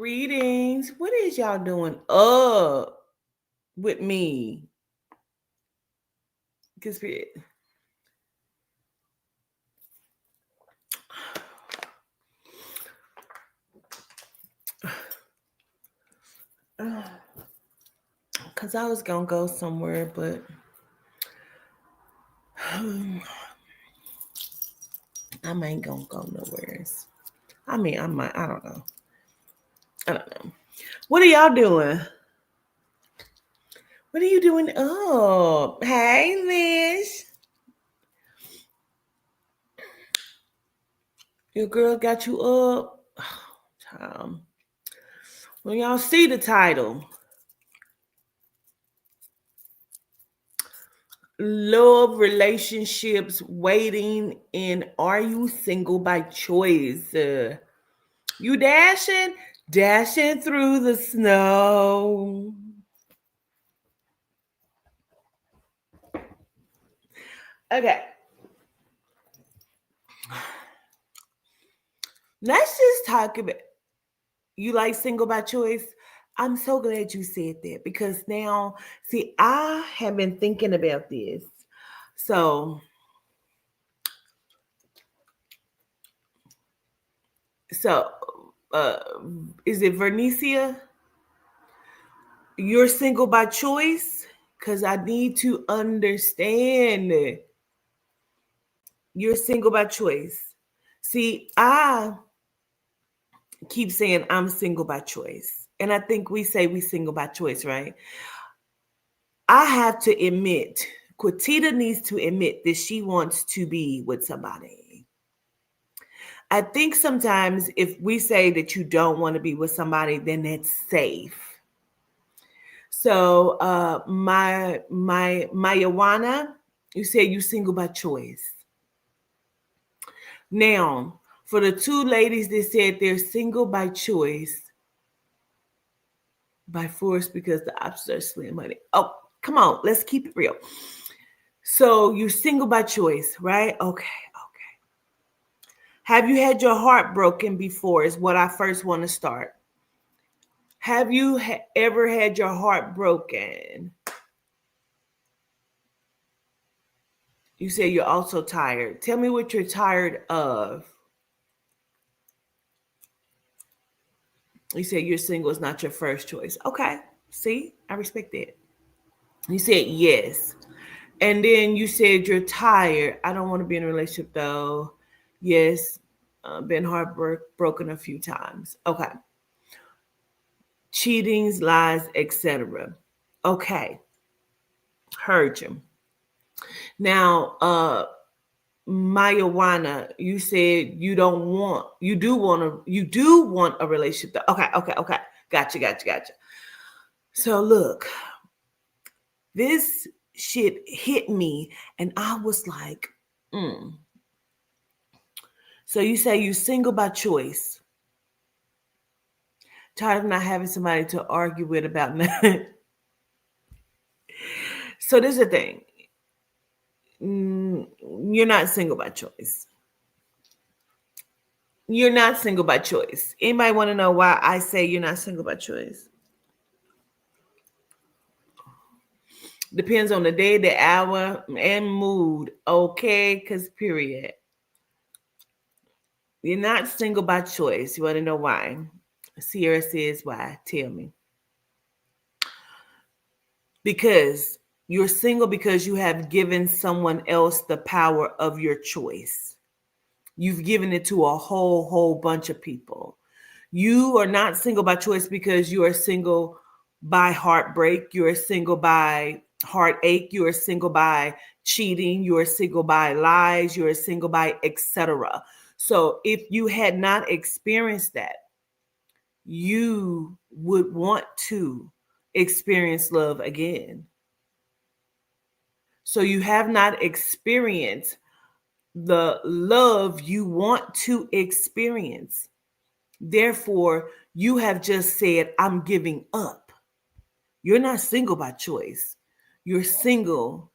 Greetings. What is y'all doing up with me? Cause I was gonna go somewhere, but I ain't gonna go nowhere. I mean, I might. I don't know. I don't know. What are y'all doing? What are you doing up? Hey, Liz. Your girl got you up. Time. When y'all see the title, love, relationships, waiting, and are you single by choice? You dashing through the snow. Okay, let's just talk about you like single by choice. I'm so glad you said that because now, see, I have been thinking about this. So, so, uh, is it Vernicia? You're single by choice? Because I need to understand you're single by choice. See, I keep saying I'm single by choice. And I think we say we single by choice, right? I have to admit, Quatita needs to admit that she wants to be with somebody. I think sometimes if we say that you don't want to be with somebody, then that's safe. So my Yawana, you said you single by choice. Now, for the two ladies that said they're single by choice, by force because the options are slim, honey. Oh, come on, let's keep it real. So you're single by choice, right? Okay, okay. Have you had your heart broken before? Is what I first want to start. Have you ever had your heart broken? You say you're also tired. Tell me what you're tired of. You said you're single is not your first choice. Okay, see, I respect that. You said yes. And then you said you're tired. I don't want to be in a relationship though. Yes, been heartbroken a few times. Okay. Cheatings, lies, etc. Okay. Heard you. Now, Mayawana, you said you do want a relationship. Okay, okay, okay. Gotcha. So look, this shit hit me and I was like, mm. So you say you single by choice. Tired of not having somebody to argue with about nothing. So this is the thing. You're not single by choice. You're not single by choice. Anybody want to know why I say you're not single by choice? Depends on the day, the hour, and mood. Okay, because period. You're not single by choice. You want to know why? Sierra says why. Tell me. Because you're single because you have given someone else the power of your choice. You've given it to a whole bunch of people. You are not single by choice because you are single by heartbreak. You are single by heartache. You are single by cheating. You are single by lies. You are single by etc. So if you had not experienced that, you would want to experience love again. So you have not experienced the love you want to experience. Therefore, you have just said, I'm giving up. You're not single by choice. You're single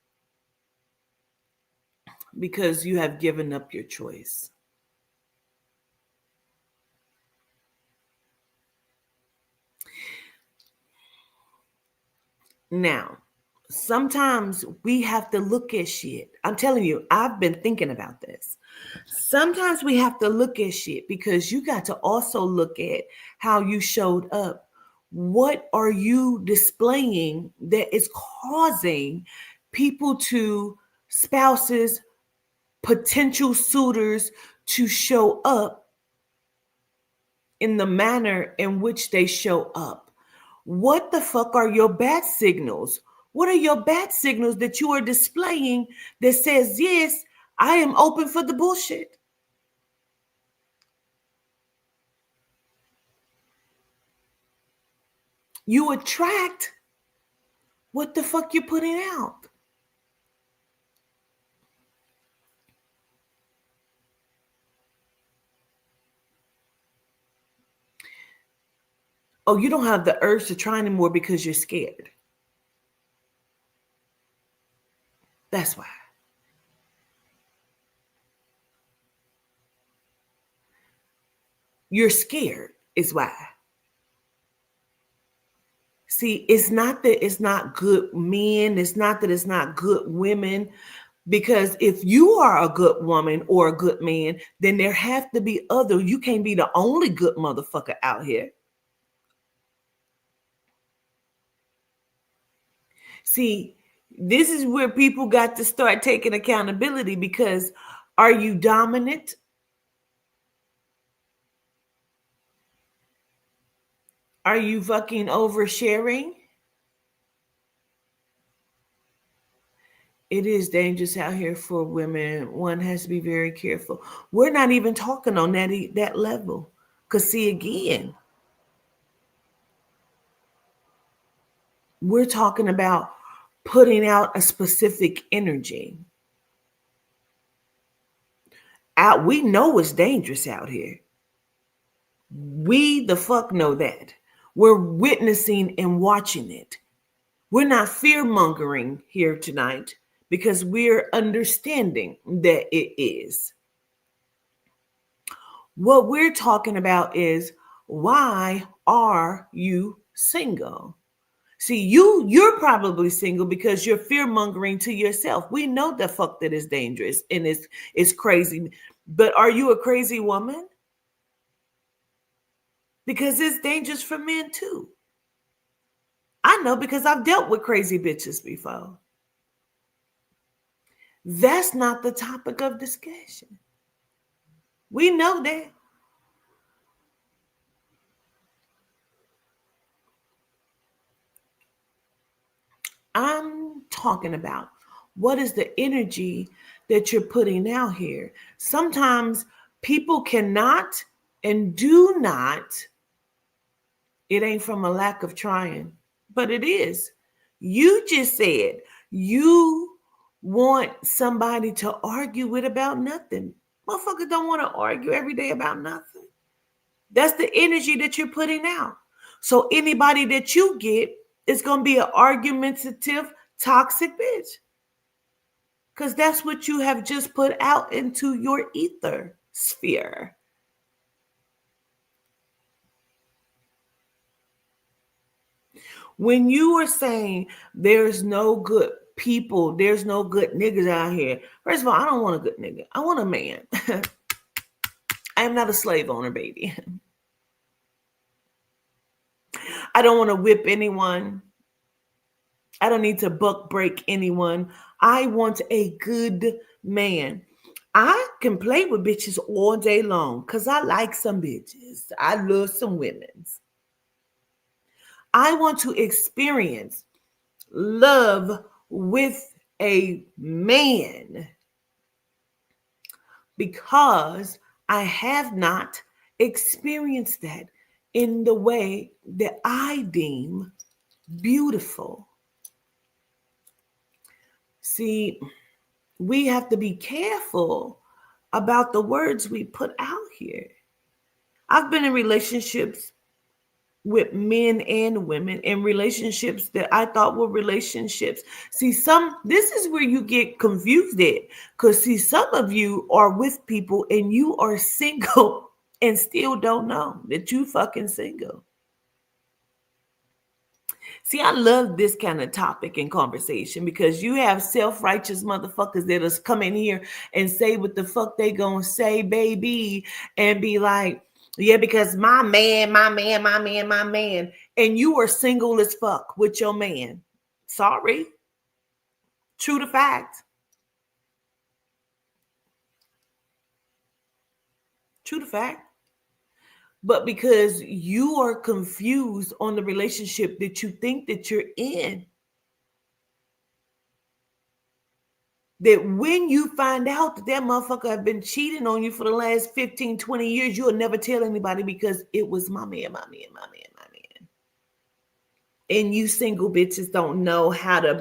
because you have given up your choice. Now, sometimes we have to look at shit. I'm telling you, I've been thinking about this. Sometimes we have to look at shit because you got to also look at how you showed up. What are you displaying that is causing people to, spouses, potential suitors, to show up in the manner in which they show up? What the fuck are your bat signals? What are your bat signals that you are displaying that says, yes, I am open for the bullshit? You attract what the fuck you're putting out. Oh, you don't have the urge to try anymore because you're scared. That's why. You're scared is why. See, it's not that it's not good men. It's not that it's not good women. Because if you are a good woman or a good man, then there have to be other. You can't be the only good motherfucker out here. See, this is where people got to start taking accountability, because are you dominant? Are you fucking oversharing? It is dangerous out here for women. One has to be very careful. We're not even talking on that level. Because see, again, we're talking about putting out a specific energy. We know it's dangerous out here. We the fuck know that. We're witnessing and watching it. We're not fear mongering here tonight because we're understanding that it is. What we're talking about is, why are you single? See, you're probably single because you're fear mongering to yourself. We know the fuck that is dangerous and it's crazy. But are you a crazy woman? Because it's dangerous for men too. I know because I've dealt with crazy bitches before. That's not the topic of discussion. We know that. I'm talking about what is the energy that you're putting out here. Sometimes people cannot and do not. It ain't from a lack of trying, but it is. You just said you want somebody to argue with about nothing. Motherfuckers don't want to argue every day about nothing. That's the energy that you're putting out. So anybody that you get is going to be an argumentative, toxic bitch. Because that's what you have just put out into your ether sphere. When you are saying there's no good people, there's no good niggas out here. First of all, I don't want a good nigga. I want a man. I am not a slave owner, baby. I don't want to whip anyone. I don't need to buck break anyone. I want a good man. I can play with bitches all day long because I like some bitches. I love some women's. I want to experience love with a man because I have not experienced that in the way that I deem beautiful. See, we have to be careful about the words we put out here. I've been in relationships with men and women, in relationships that I thought were relationships. See, this is where you get confused at, because see, some of you are with people and you are single and still don't know that you fucking single. See, I love this kind of topic and conversation because you have self-righteous motherfuckers that'll come in here and say what the fuck they gonna say, baby, and be like, yeah, because my man, my man, my man, my man, and you are single as fuck with your man. Sorry. True to fact. True to fact. But because you are confused on the relationship that you think that you're in, that when you find out that that motherfucker have been cheating on you for the last 15, 20 years, you'll never tell anybody because it was my man, my man, my man, my man. And you single bitches don't know how to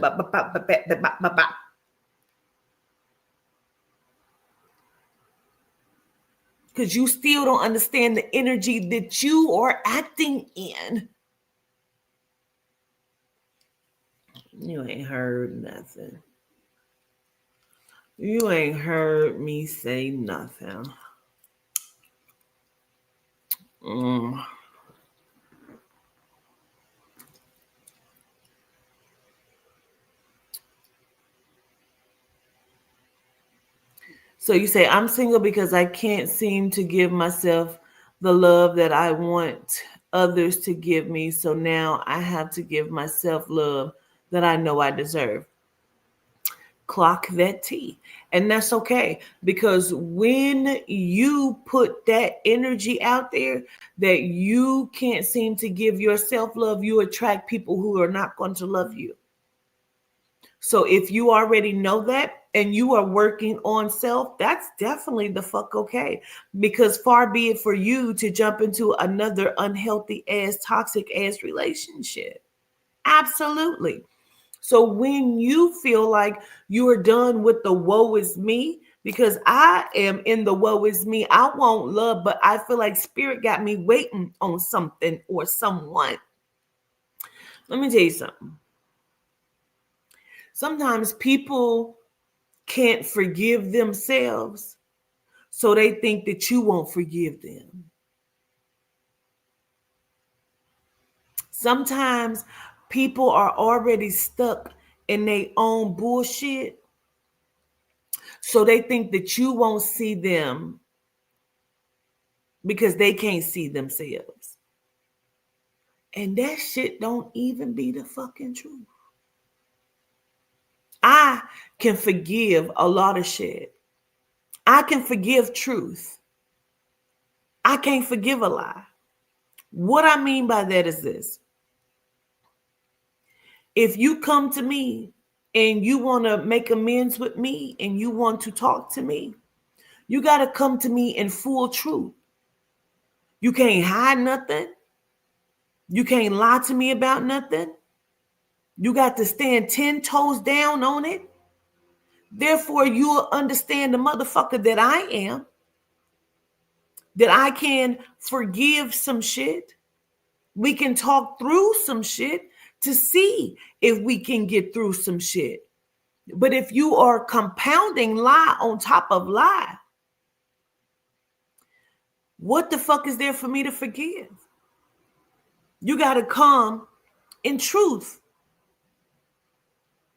because you still don't understand the energy that you are acting in. You ain't heard nothing. You ain't heard me say nothing. So you say, I'm single because I can't seem to give myself the love that I want others to give me. So now I have to give myself love that I know I deserve. Clock that T. And that's okay, because when you put that energy out there that you can't seem to give yourself love, you attract people who are not going to love you. So if you already know that and you are working on self, that's definitely the fuck okay. Because far be it for you to jump into another unhealthy ass, toxic ass relationship. Absolutely. So when you feel like you are done with the woe is me, because I am in the woe is me, I want love, but I feel like spirit got me waiting on something or someone. Let me tell you something. Sometimes people can't forgive themselves, so they think that you won't forgive them. Sometimes people are already stuck in their own bullshit, so they think that you won't see them because they can't see themselves. And that shit don't even be the fucking truth. I can forgive a lot of shit. I can forgive truth. I can't forgive a lie. What I mean by that is this. If you come to me and you want to make amends with me and you want to talk to me, you got to come to me in full truth. You can't hide nothing. You can't lie to me about nothing. You got to stand 10 toes down on it. Therefore, you'll understand the motherfucker that I am, that I can forgive some shit. We can talk through some shit to see if we can get through some shit. But if you are compounding lie on top of lie, what the fuck is there for me to forgive? You got to come in truth,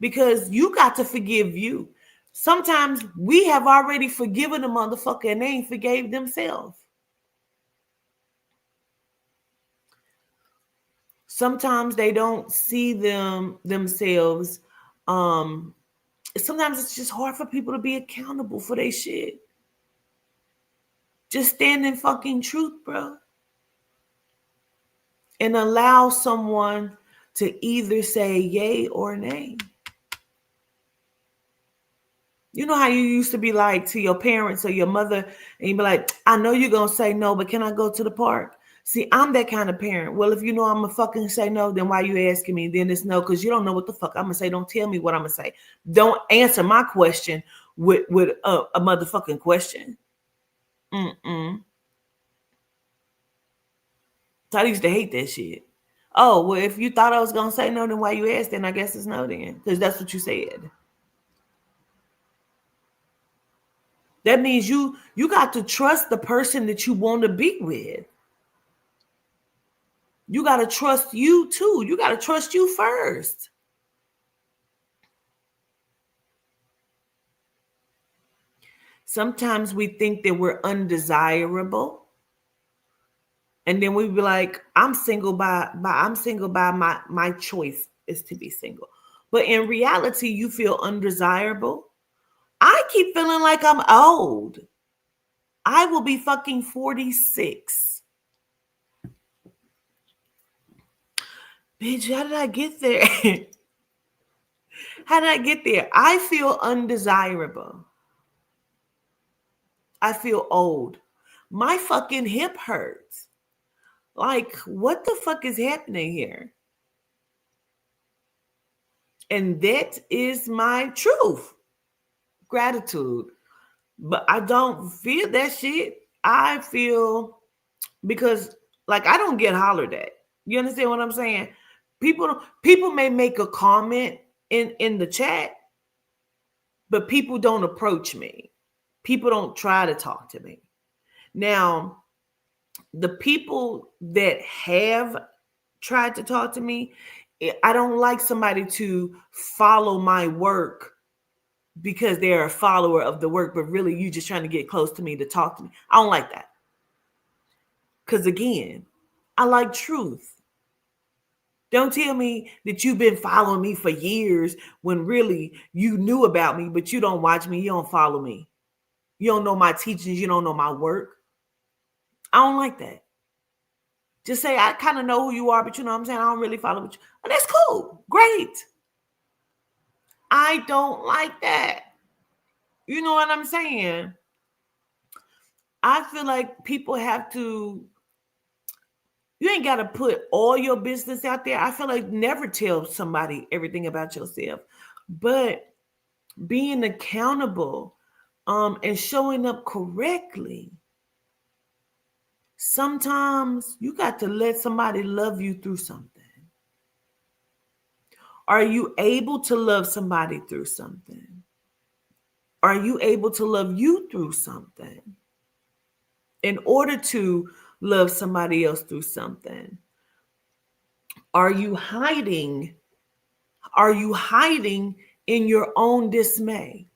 because you got to forgive you. Sometimes we have already forgiven a motherfucker and they ain't forgave themselves. Sometimes they don't see themselves. Sometimes it's just hard for people to be accountable for their shit. Just stand in fucking truth, bro. And allow someone to either say yay or nay. You know how you used to be like to your parents or your mother, and you be like, I know you're going to say no, but can I go to the park? See, I'm that kind of parent. Well, if you know I'm going to fucking say no, then why you asking me? Then it's no, because you don't know what the fuck I'm going to say. Don't tell me what I'm going to say. Don't answer my question with a motherfucking question. So I used to hate that shit. Oh, well, if you thought I was going to say no, then why you asked? Then I guess it's no then, because that's what you said. That means you got to trust the person that you want to be with. You got to trust you too. You got to trust you first. Sometimes we think that we're undesirable. And then we be like, I'm single by my choice is to be single. But in reality, you feel undesirable. I keep feeling like I'm old. I will be fucking 46. Bitch, how did I get there? How did I get there? I feel undesirable. I feel old. My fucking hip hurts. Like, what the fuck is happening here? And that is my truth. Gratitude. But I don't feel that shit. I feel because like I don't get hollered at. You understand what I'm saying? People may make a comment in the chat, but people don't approach me. People don't try to talk to me. Now, the people that have tried to talk to me, I don't like somebody to follow my work because they're a follower of the work, but really you just trying to get close to me to talk to me. I don't like that. Because again, I like truth. Don't tell me that you've been following me for years when really you knew about me, but you don't watch me, you don't follow me. You don't know my teachings, you don't know my work. I don't like that. Just say, I kind of know who you are, but you know what I'm saying? I don't really follow you. And that's cool. Great. I don't like that. You know what I'm saying? I feel like people have to, you ain't got to put all your business out there. I feel like never tell somebody everything about yourself, but being accountable and showing up correctly. Sometimes you got to let somebody love you through something. Are you able to love somebody through something? Are you able to love you through something? In order to love somebody else through something, are you hiding? Are you hiding in your own dismay?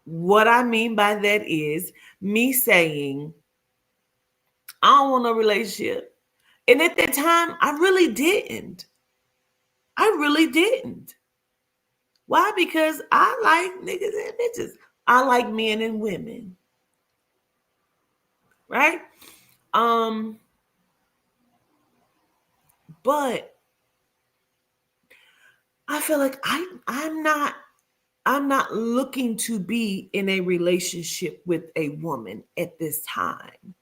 What I mean by that is me saying, I don't want no relationship. And at that time, I really didn't. I really didn't. Why? Because I like niggas and bitches. I like men and women. Right? But I feel like I'm not looking to be in a relationship with a woman at this time.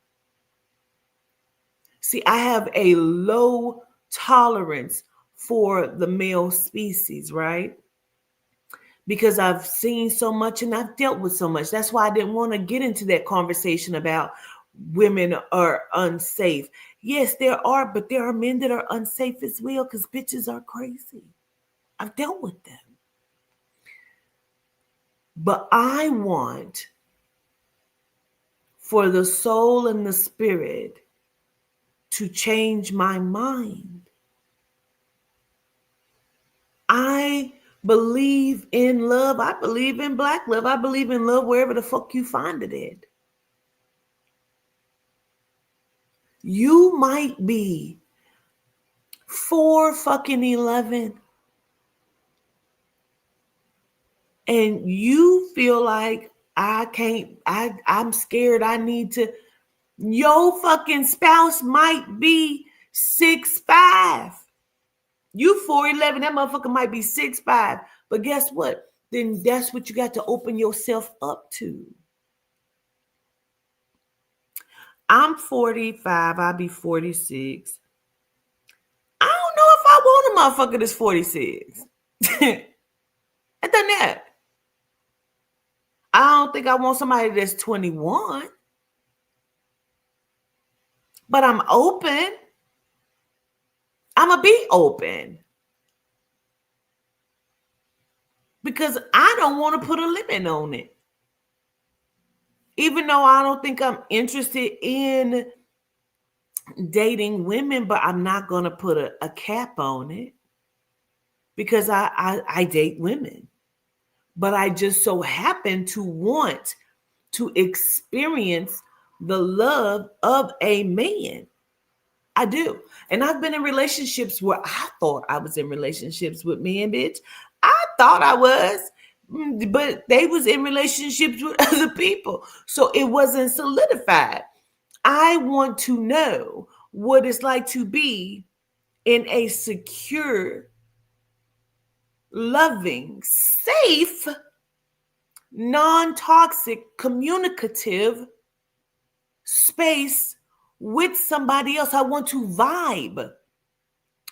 See, I have a low tolerance for the male species, right? Because I've seen so much and I've dealt with so much. That's why I didn't want to get into that conversation about women are unsafe. Yes, there are, but there are men that are unsafe as well because bitches are crazy. I've dealt with them. But I want for the soul and the spirit to change my mind. I believe in love. I believe in black love. I believe in love wherever the fuck you find it at. You might be 4-11 and you feel like I'm scared. I need to. Your fucking spouse might be 6'5". You 4'11", that motherfucker might be 6'5". But guess what? Then that's what you got to open yourself up to. I'm 45. I'll be 46. I don't know if I want a motherfucker that's 46. I done that. I don't think I want somebody that's 21. But I'm open. I'm going to be open. Because I don't want to put a limit on it. Even though I don't think I'm interested in dating women, but I'm not going to put a cap on it because I date women. But I just so happen to want to experience the love of a man. I do. And I've been in relationships where I thought I was in relationships with men, bitch. I thought I was, but they was in relationships with other people. So it wasn't solidified. I want to know what it's like to be in a secure, loving, safe, non-toxic, communicative space with somebody else. I want to vibe.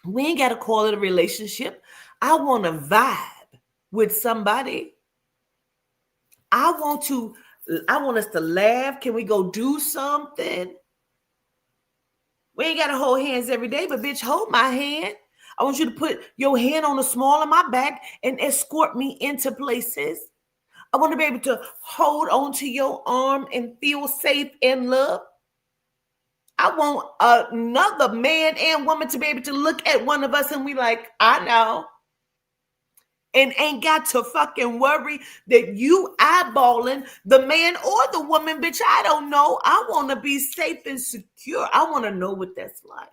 We ain't got to call it a relationship. I want to vibe with somebody. I want us to laugh. Can we go do something? We ain't got to hold hands every day, but bitch, hold my hand. I want you to put your hand on the small of my back and escort me into places. I want to be able to hold onto your arm and feel safe and loved. I want another man and woman to be able to look at one of us and we like, I know. And ain't got to fucking worry that you eyeballing the man or the woman, bitch. I don't know. I want to be safe and secure. I want to know what that's like.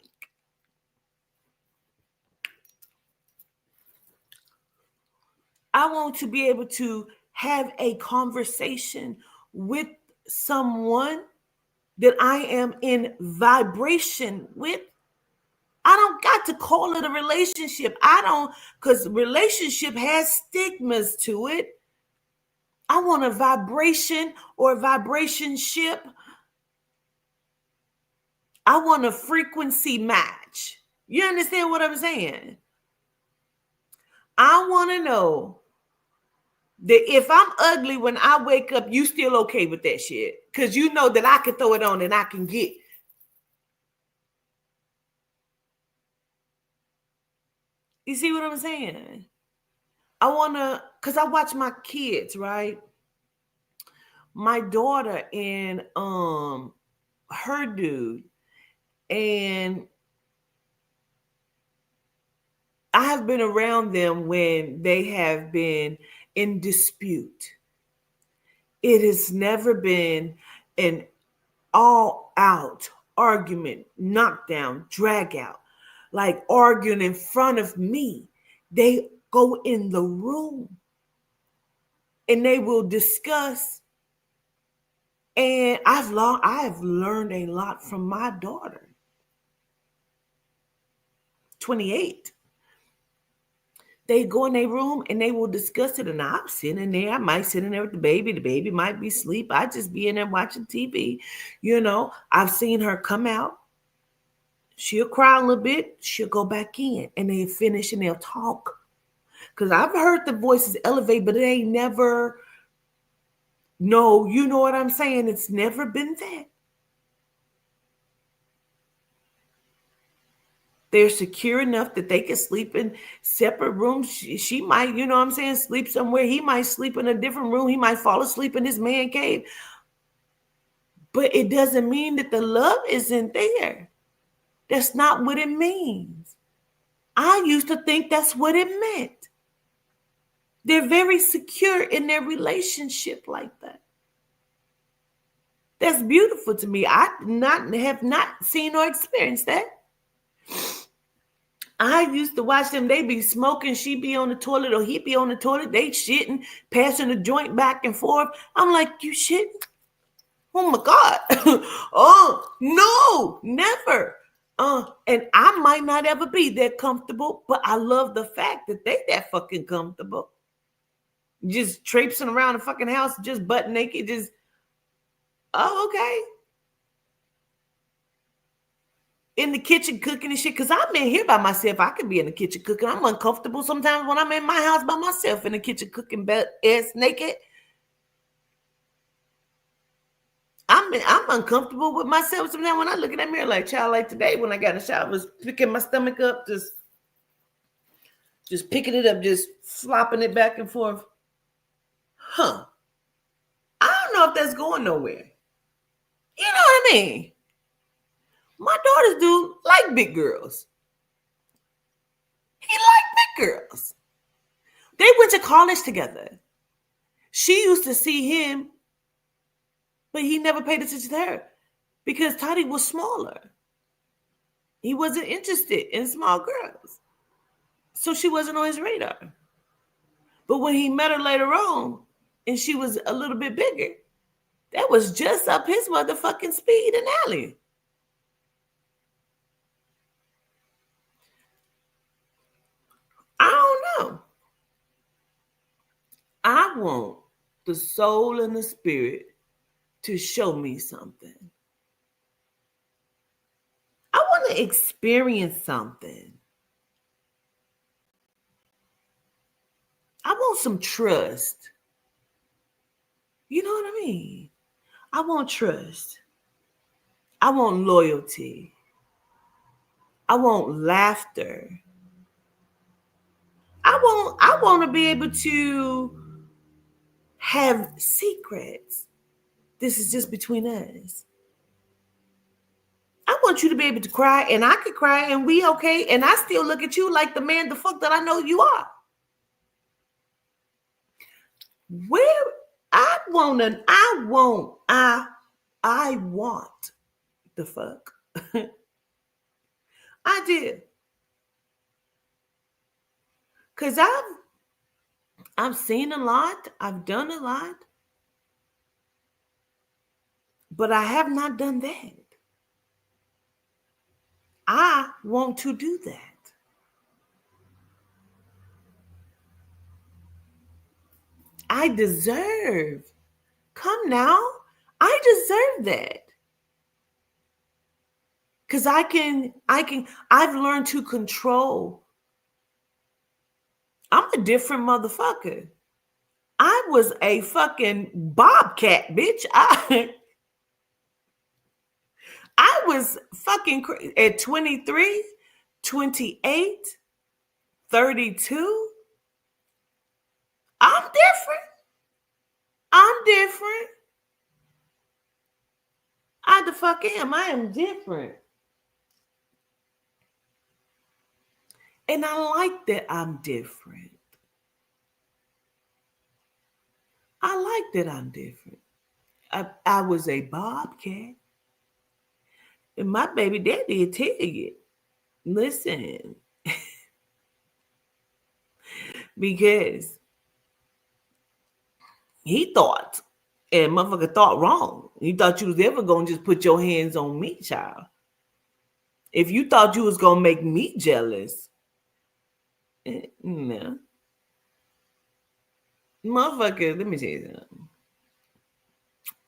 I want to be able to have a conversation with someone that I am in vibration with. I don't got to call it a relationship. I don't, because relationship has stigmas to it. I want a vibration or a vibration ship. I want a frequency match. You understand what I'm saying? I want to know that if I'm ugly when I wake up, you still okay with that shit. Because you know that I can throw it on and I can get. You see what I'm saying? I want to, because I watch my kids, right? My daughter and her dude, and I have been around them when they have been in dispute. It has never been an all out argument, knockdown, drag out, like arguing in front of me. They go in the room and they will discuss. And I've learned a lot from my daughter, 28. They go in their room and they will discuss it. And I'm sitting in there. I might sit in there with the baby. The baby might be asleep. I just be in there watching TV. You know, I've seen her come out. She'll cry a little bit. She'll go back in and they finish and they'll talk. Because I've heard the voices elevate, but it ain't never, no, you know what I'm saying? It's never been that. They're secure enough that they can sleep in separate rooms. She might, you know what I'm saying, sleep somewhere. He might sleep in a different room. He might fall asleep in his man cave. But it doesn't mean that the love isn't there. That's not what it means. I used to think that's what it meant. They're very secure in their relationship like that. That's beautiful to me. I have not seen or experienced that. I used to watch them. They be smoking. She be on the toilet or he be on the toilet. They shitting, passing the joint back and forth. I'm like, you shitting? Oh my God. Oh, no, never. And I might not ever be that comfortable, but I love the fact that they that fucking comfortable. Just traipsing around the fucking house, just butt naked, just, oh, okay. In the kitchen cooking and shit, because I'm in here by myself. I could be in the kitchen cooking. I'm uncomfortable sometimes when I'm in my house by myself in the kitchen cooking, butt ass naked. I'm uncomfortable with myself sometimes when I look in that mirror like, child, like today when I got in the shower, I was picking my stomach up, just picking it up, just flopping it back and forth. I don't know if that's going nowhere. You know what I mean? My daughters do like big girls. He liked big girls. They went to college together. She used to see him, but he never paid attention to her because Toddy was smaller. He wasn't interested in small girls. So she wasn't on his radar. But when he met her later on and she was a little bit bigger, that was just up his motherfucking speed and alley. I don't know. I want the soul and the spirit to show me something. I want to experience something. I want some trust. You know what I mean? I want trust. I want loyalty. I want laughter. I want to be able to have secrets. This is just between us. I want you to be able to cry, and I could cry, and we okay, and I still look at you like the man the fuck that I know you are. Where I want the fuck. I did. Cause I've seen a lot, I've done a lot, but I have not done that. I want to do that. I deserve. Come now. I deserve that. Cause I've learned to control. I'm a different motherfucker. I was a fucking bobcat, bitch. I was fucking at 23, 28, 32. I'm different. I'm different. I the fuck am. I am different. And I like that I'm different. I like that I'm different. I was a bobcat. And my baby daddy will tell you, listen, because he thought, and motherfucker thought wrong. He thought you was ever going to just put your hands on me, child. If you thought you was going to make me jealous, no. Motherfucker, let me tell you something.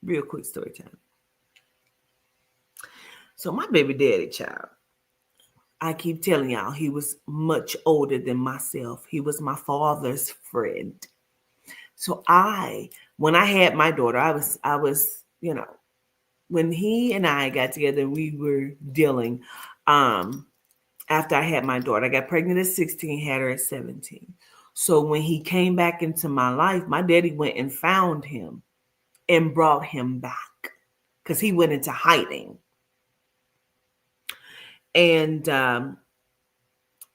Real quick story time. So my baby daddy, child, I keep telling y'all, he was much older than myself. He was my father's friend. So when I had my daughter, I was, when he and I got together, we were dealing. After I had my daughter, I got pregnant at 16, had her at 17. So when he came back into my life, my daddy went and found him and brought him back because he went into hiding. And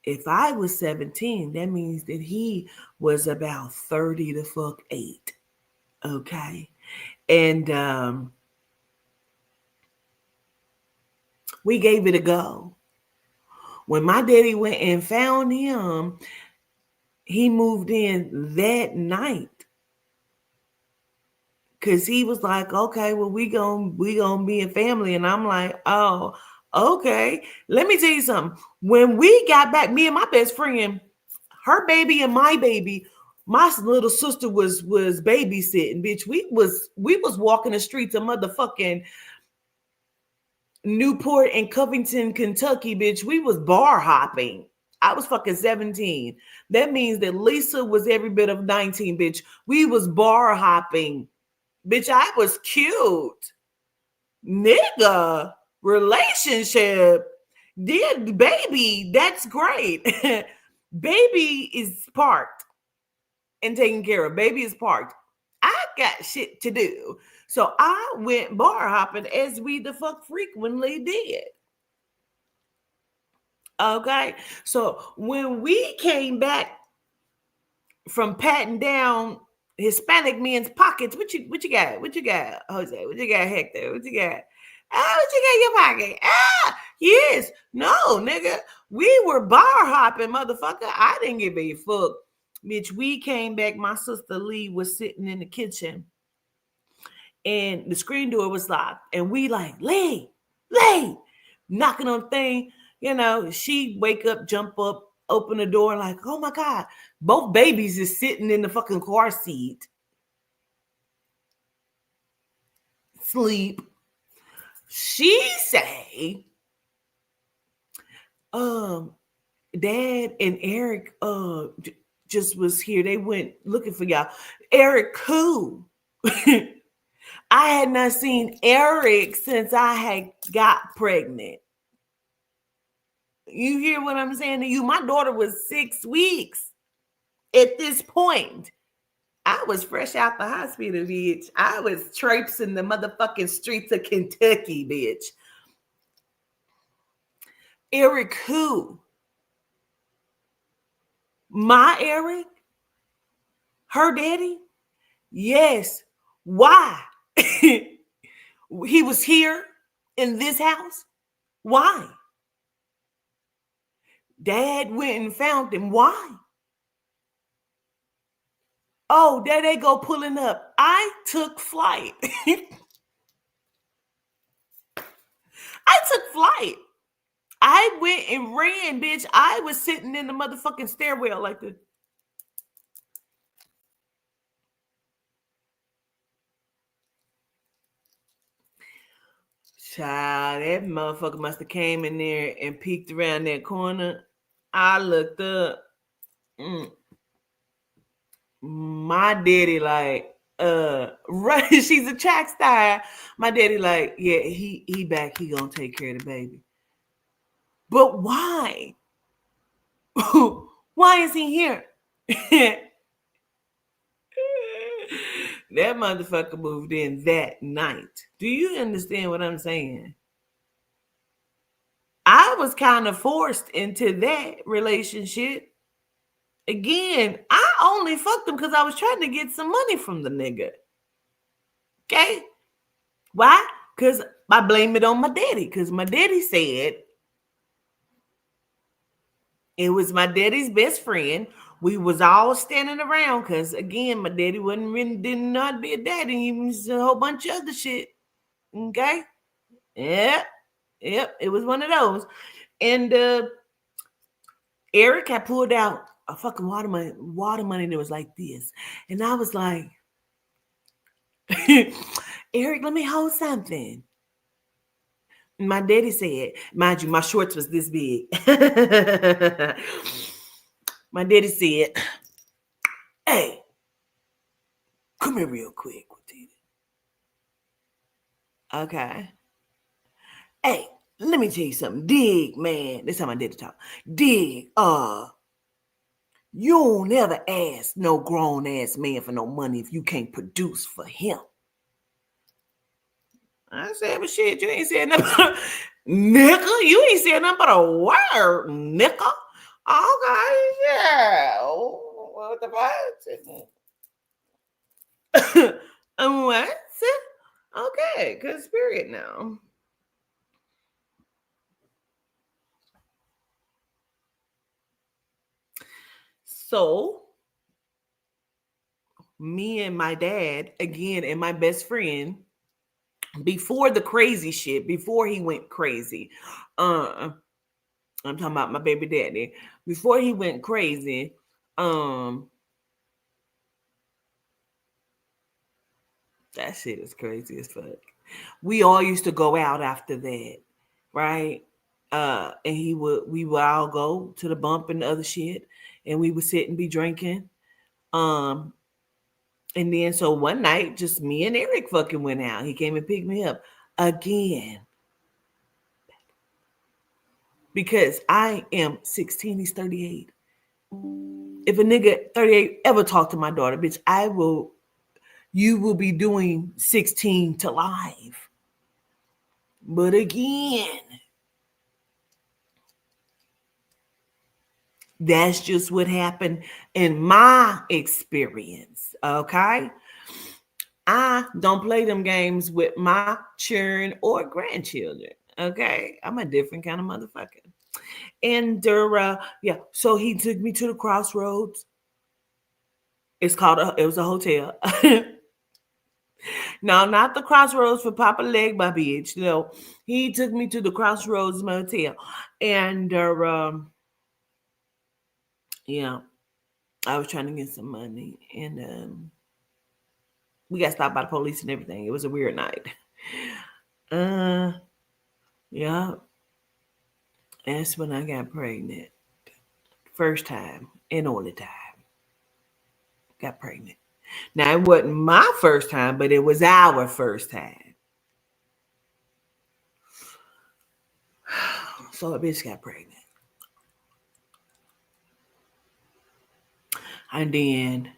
if I was 17, that means that he was about 30 to fuck 8. Okay. And we gave it a go. When my daddy went and found him, he moved in that night. Cause he was like, okay, well, we gonna be a family. And I'm like, oh, okay. Let me tell you something. When we got back, me and my best friend, her baby and my baby, my little sister was babysitting, bitch. We was walking the streets of motherfucking Newport and Covington, Kentucky, bitch. We was bar hopping. I was fucking 17. That means that Lisa was every bit of 19, bitch. We was bar hopping. Bitch, I was cute. Nigga, relationship. Did baby, that's great. Baby is parked and taken care of. Baby is parked. I got shit to do. So I went bar hopping as we the fuck frequently did. Okay. So when we came back from patting down Hispanic men's pockets, what you got? What you got, Jose? What you got, Hector? What you got? What you got in your pocket? Yes. No, nigga. We were bar hopping, motherfucker. I didn't give a fuck. Bitch, we came back. My sister Lee was sitting in the kitchen and the screen door was locked. And we like, Lee, knocking on the thing. You know, she wake up, jump up, open the door, like, oh my God, both babies is sitting in the fucking car seat. Sleep. She say, Dad and Eric just was here. They went looking for y'all. Eric who? I had not seen Eric since I had got pregnant. You hear what I'm saying to you? My daughter was 6 weeks at this point. I was fresh out the hospital, bitch. I was traipsing the motherfucking streets of Kentucky, bitch. Eric who? My Eric? Her daddy? Yes. Why? He was here in this house? Why? Dad went and found him. Why? Oh, there they go pulling up. I took flight. I took flight. I went and ran, bitch. I was sitting in the motherfucking stairwell like this. Child, that motherfucker must have came in there and peeked around that corner. I looked up. My daddy like, right, she's a track star. My daddy like, yeah, he back. He gonna take care of the baby. But why? Why is he here? That motherfucker moved in that night. Do you understand what I'm saying? I was kind of forced into that relationship. Again, I only fucked him because I was trying to get some money from the nigga. Okay? Why? Because I blame it on my daddy. Because my daddy said it was my daddy's best friend. We was all standing around because, again, my daddy did not be a daddy. He was a whole bunch of other shit. Okay? Yep. It was one of those. And Eric had pulled out a fucking water money that was like this. And I was like, Eric, let me hold something. My daddy said, mind you, my shorts was this big. My daddy said, hey, come here real quick. Okay. Hey, let me tell you something. Dig, man. That's how my daddy talk. Dig, you don't never ask no grown ass man for no money if you can't produce for him. I said, but shit, you ain't said nothing. Nigga, you ain't said nothing but a word, nigga. Okay, yeah. What the fuck? What? Okay, good spirit now. So, me and my dad, again, and my best friend, before the crazy shit, before he went crazy, I'm talking about my baby daddy. Before he went crazy, that shit is crazy as fuck. We all used to go out after that, right? And we would all go to the bump and the other shit, and we would sit and be drinking. And then so one night, just me and Eric fucking went out. He came and picked me up again. Because I am 16, he's 38. If a nigga 38 ever talk to my daughter, bitch, you will be doing 16 to live. But again, That's just what happened in my experience. Okay. I don't play them games with my children or grandchildren. Okay. I'm a different kind of motherfucker. And yeah, so he took me to the Crossroads. It was a hotel. No, not the Crossroads for Papa Leg by Beach. No, he took me to the Crossroads Motel. And yeah, I was trying to get some money. And we got stopped by the police and everything. It was a weird night. Yeah. That's when I got pregnant. First time and only time. Got pregnant. Now, it wasn't my first time, but it was our first time. So a bitch got pregnant. And then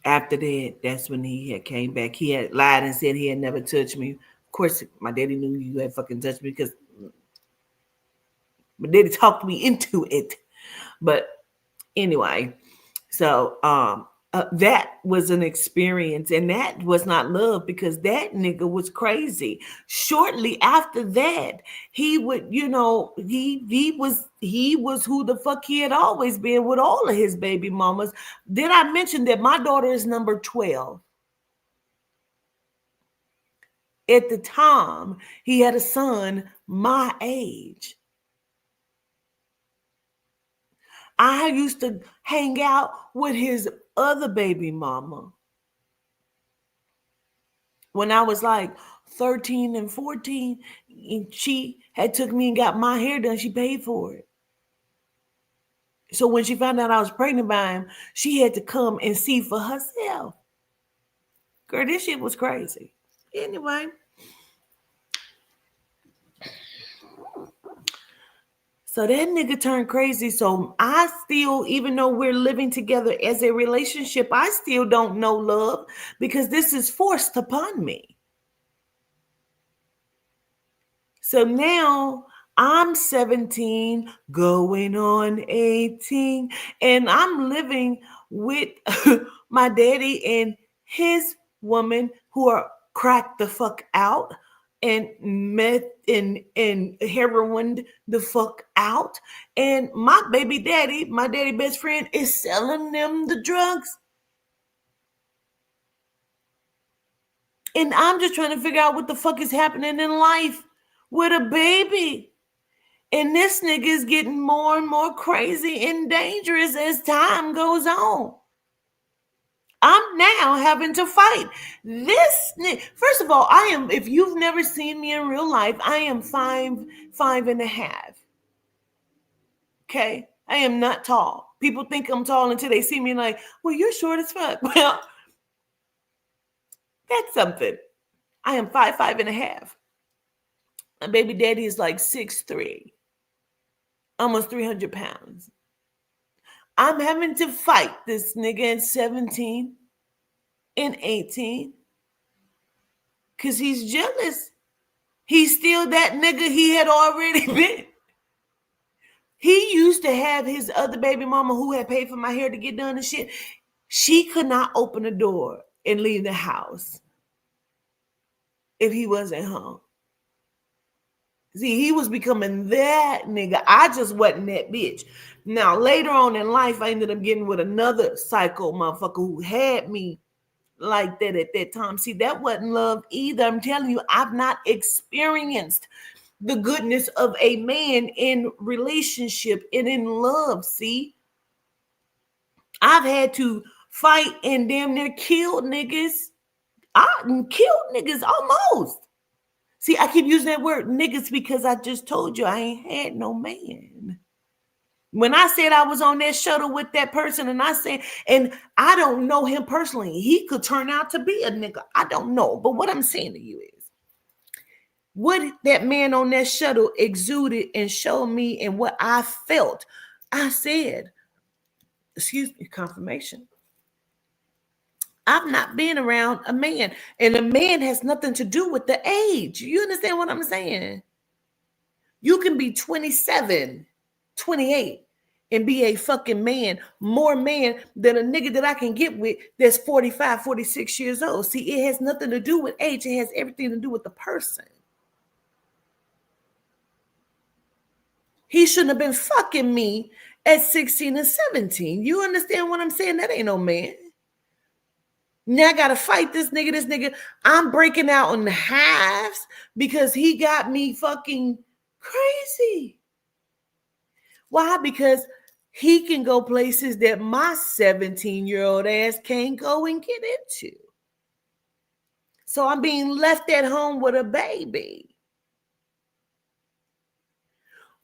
after that, that's when he had came back. He had lied and said he had never touched me. Of course, my daddy knew you had fucking touched me because my daddy talked me into it. But anyway, so that was an experience, and that was not love because that nigga was crazy. Shortly after that, he would, he was who the fuck he had always been with all of his baby mamas. Did I mention that my daughter is number 12? At the time, he had a son my age. I used to hang out with his other baby mama when I was like 13 and 14, and she had took me and got my hair done. She paid for it. So when she found out I was pregnant by him, she had to come and see for herself. Girl, this shit was crazy. Anyway. So that nigga turned crazy. So I still, even though we're living together as a relationship, I still don't know love because this is forced upon me. So now I'm 17, going on 18, and I'm living with my daddy and his woman who are cracked the fuck out and meth and heroin the fuck out. And my baby daddy, my daddy best friend, is selling them the drugs. And I'm just trying to figure out what the fuck is happening in life with a baby. And this nigga is getting more and more crazy and dangerous as time goes on. I'm now having to fight this. First of all, I am, if you've never seen me in real life, I am 5'5.5". Okay. I am not tall. People think I'm tall until they see me like, well, you're short as fuck. Well, that's something. I am 5'5.5". My baby daddy is like 6'3", almost 300 pounds. I'm having to fight this nigga at 17 and 18 because he's jealous. He's still that nigga he had already been. He used to have his other baby mama who had paid for my hair to get done and shit. She could not open the door and leave the house if he wasn't home. See, he was becoming that nigga. I just wasn't that bitch. Now, later on in life, I ended up getting with another psycho motherfucker who had me like that at that time. See, that wasn't love either. I'm telling you, I've not experienced the goodness of a man in relationship and in love. See, I've had to fight and damn near kill niggas. I killed niggas almost. See, I keep using that word niggas because I just told you I ain't had no man. When I said I was on that shuttle with that person and I don't know him personally, he could turn out to be a nigga. I don't know. But what I'm saying to you is what that man on that shuttle exuded and showed me and what I felt. I said, excuse me, confirmation. I've not been around a man, and a man has nothing to do with the age. You understand what I'm saying? You can be 27, 28, and be a fucking man, more man than a nigga that I can get with that's 45, 46 years old. See, it has nothing to do with age. It has everything to do with the person. He shouldn't have been fucking me at 16 and 17. You understand what I'm saying? That ain't no man. Now I gotta fight this nigga. I'm breaking out in halves because he got me fucking crazy. Why? Because he can go places that my 17-year-old ass can't go and get into. So I'm being left at home with a baby.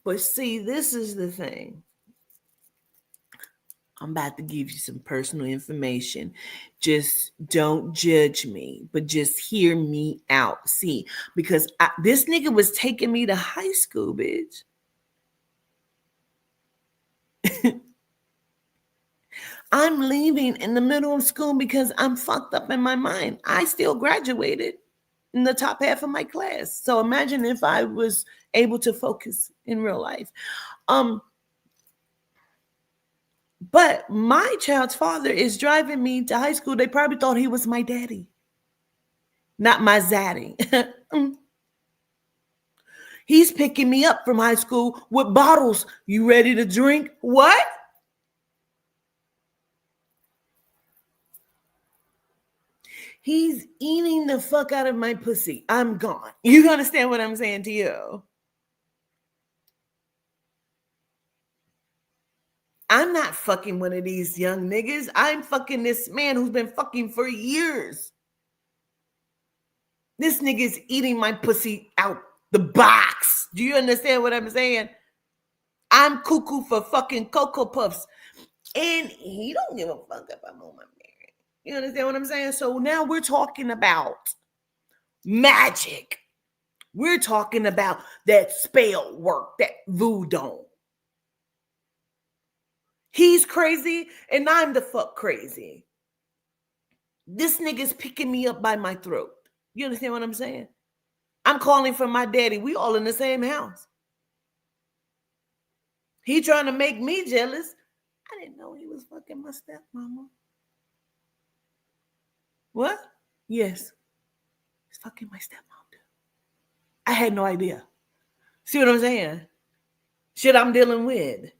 But see, this is the thing. I'm about to give you some personal information. Just don't judge me, but just hear me out. See, because this nigga was taking me to high school, bitch. I'm leaving in the middle of school because I'm fucked up in my mind. I still graduated in the top half of my class. So imagine if I was able to focus in real life. But my child's father is driving me to high school. They probably thought he was my daddy, not my zaddy. He's picking me up from high school with bottles. You ready to drink? What? He's eating the fuck out of my pussy. I'm gone. You understand what I'm saying to you? I'm not fucking one of these young niggas. I'm fucking this man who's been fucking for years. This nigga's eating my pussy out the box. Do you understand what I'm saying? I'm cuckoo for fucking Cocoa Puffs. And he don't give a fuck if I'm on my married. You understand what I'm saying? So now we're talking about magic. We're talking about that spell work, that voodoo. He's crazy and I'm the fuck crazy. This nigga's picking me up by my throat. You understand what I'm saying? I'm calling for my daddy. We all in the same house. He trying to make me jealous. I didn't know he was fucking my stepmama. What? Yes. He's fucking my stepmom. I had no idea. See what I'm saying? Shit I'm dealing with.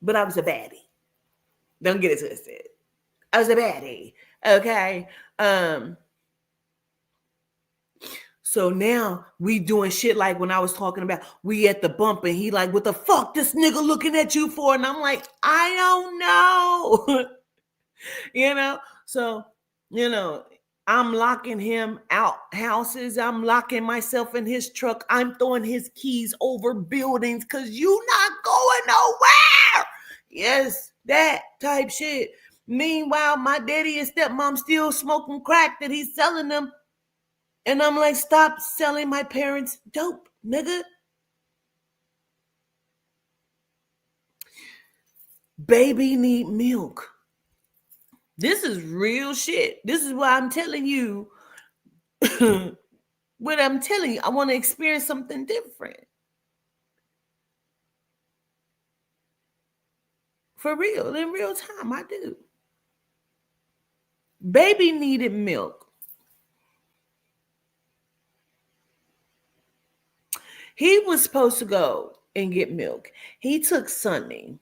But I was a baddie. Don't get it twisted. I was a baddie. Okay. So now we doing shit like when I was talking about we at the bump and he like, what the fuck this nigga looking at you for? And I'm like, I don't know. You know? So, you know, I'm locking him out houses. I'm locking myself in his truck. I'm throwing his keys over buildings because you not going nowhere. Yes, that type shit. Meanwhile, my daddy and stepmom still smoking crack that he's selling them. And I'm like, stop selling my parents dope, nigga. Baby need milk. This is real shit. This is why I'm telling you what I'm telling you. I want to experience something different. For real, in real time, I do. Baby needed milk. He was supposed to go and get milk. He took Sonny,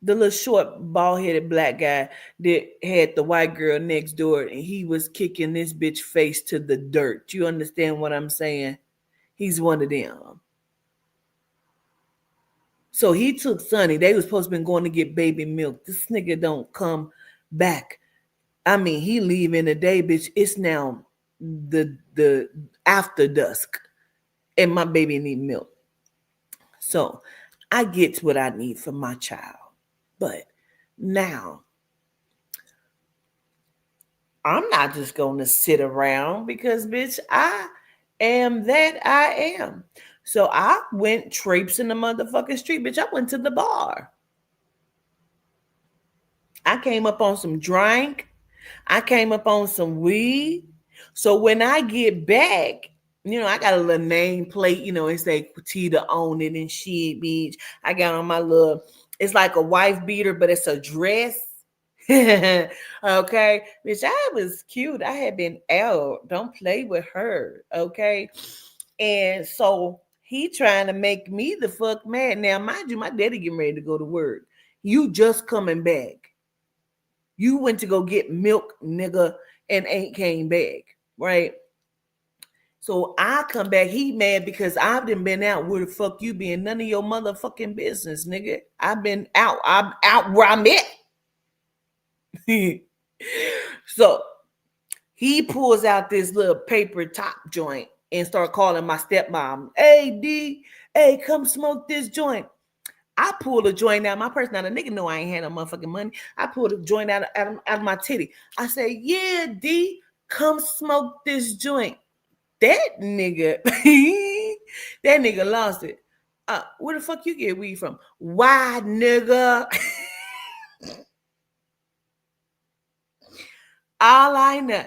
the little short, bald-headed black guy that had the white girl next door, and he was kicking this bitch face to the dirt. You understand what I'm saying? He's one of them. So he took Sonny. They was supposed to be going to get baby milk. This nigga don't come back. I mean, he leave in the day, bitch. It's now the after dusk, and my baby need milk. So I get what I need for my child. But now I'm not just going to sit around because, bitch, I am that I am. So I went traipsing the motherfucking street, bitch. I went to the bar. I came up on some drink. I came up on some weed. So when I get back, I got a little name plate, it say Tita on it and shit, bitch. I got on my little, it's like a wife beater, but it's a dress. Okay, bitch, I was cute. I had been out. Don't play with her. Okay. And so he trying to make me the fuck mad. Now, mind you, my daddy getting ready to go to work. You just coming back. You went to go get milk, nigga, and ain't came back, right? So I come back, he mad because I've been out. Where the fuck you been? None of your motherfucking business, nigga. I've been out. I'm out where I'm at. So he pulls out this little paper top joint and start calling my stepmom. Hey, D, hey, come smoke this joint. I pulled a joint out. My person, now the nigga know I ain't had no motherfucking money. I pulled a joint out of my titty. I said, yeah, D, come smoke this joint. That nigga, that nigga lost it. Where the fuck you get weed from? Why, nigga? All I know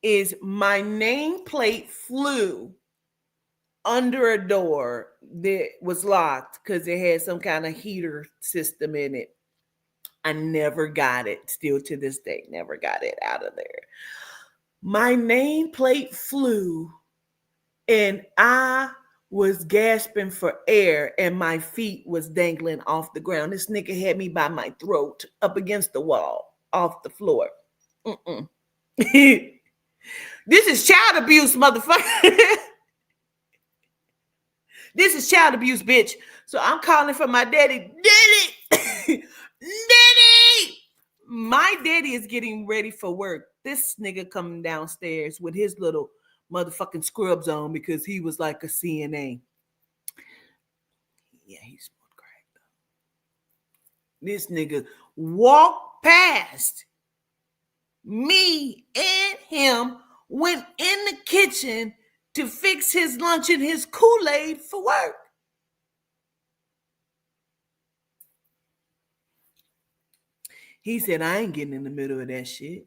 is my nameplate flew under a door that was locked because it had some kind of heater system in it. I never got it. Still to this day, never got it out of there. My nameplate flew and I was gasping for air and my feet was dangling off the ground. This nigga had me by my throat up against the wall, off the floor. This is child abuse, motherfucker. This is child abuse, bitch. So I'm calling for my daddy. Daddy! Daddy! My daddy is getting ready for work. This nigga coming downstairs with his little motherfucking scrubs on because he was like a CNA. Yeah, he smoked crack though. This nigga walked past me and him, went in the kitchen to fix his lunch and his Kool-Aid for work. He said, I ain't getting in the middle of that shit.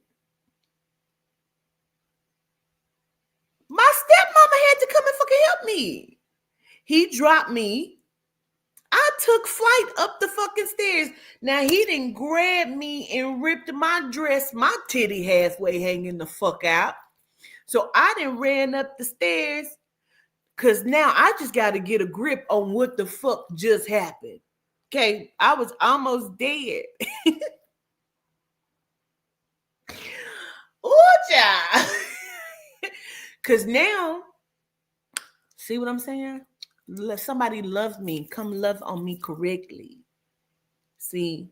My stepmama had to come and fucking help me. He dropped me. I took flight up the fucking stairs. Now he didn't grab me and ripped my dress, my titty halfway hanging the fuck out. So I done ran up the stairs because now I just got to get a grip on what the fuck just happened. Okay, I was almost dead. Ooh, child. Because now, see what I'm saying? Somebody loves me. Come love on me correctly. See?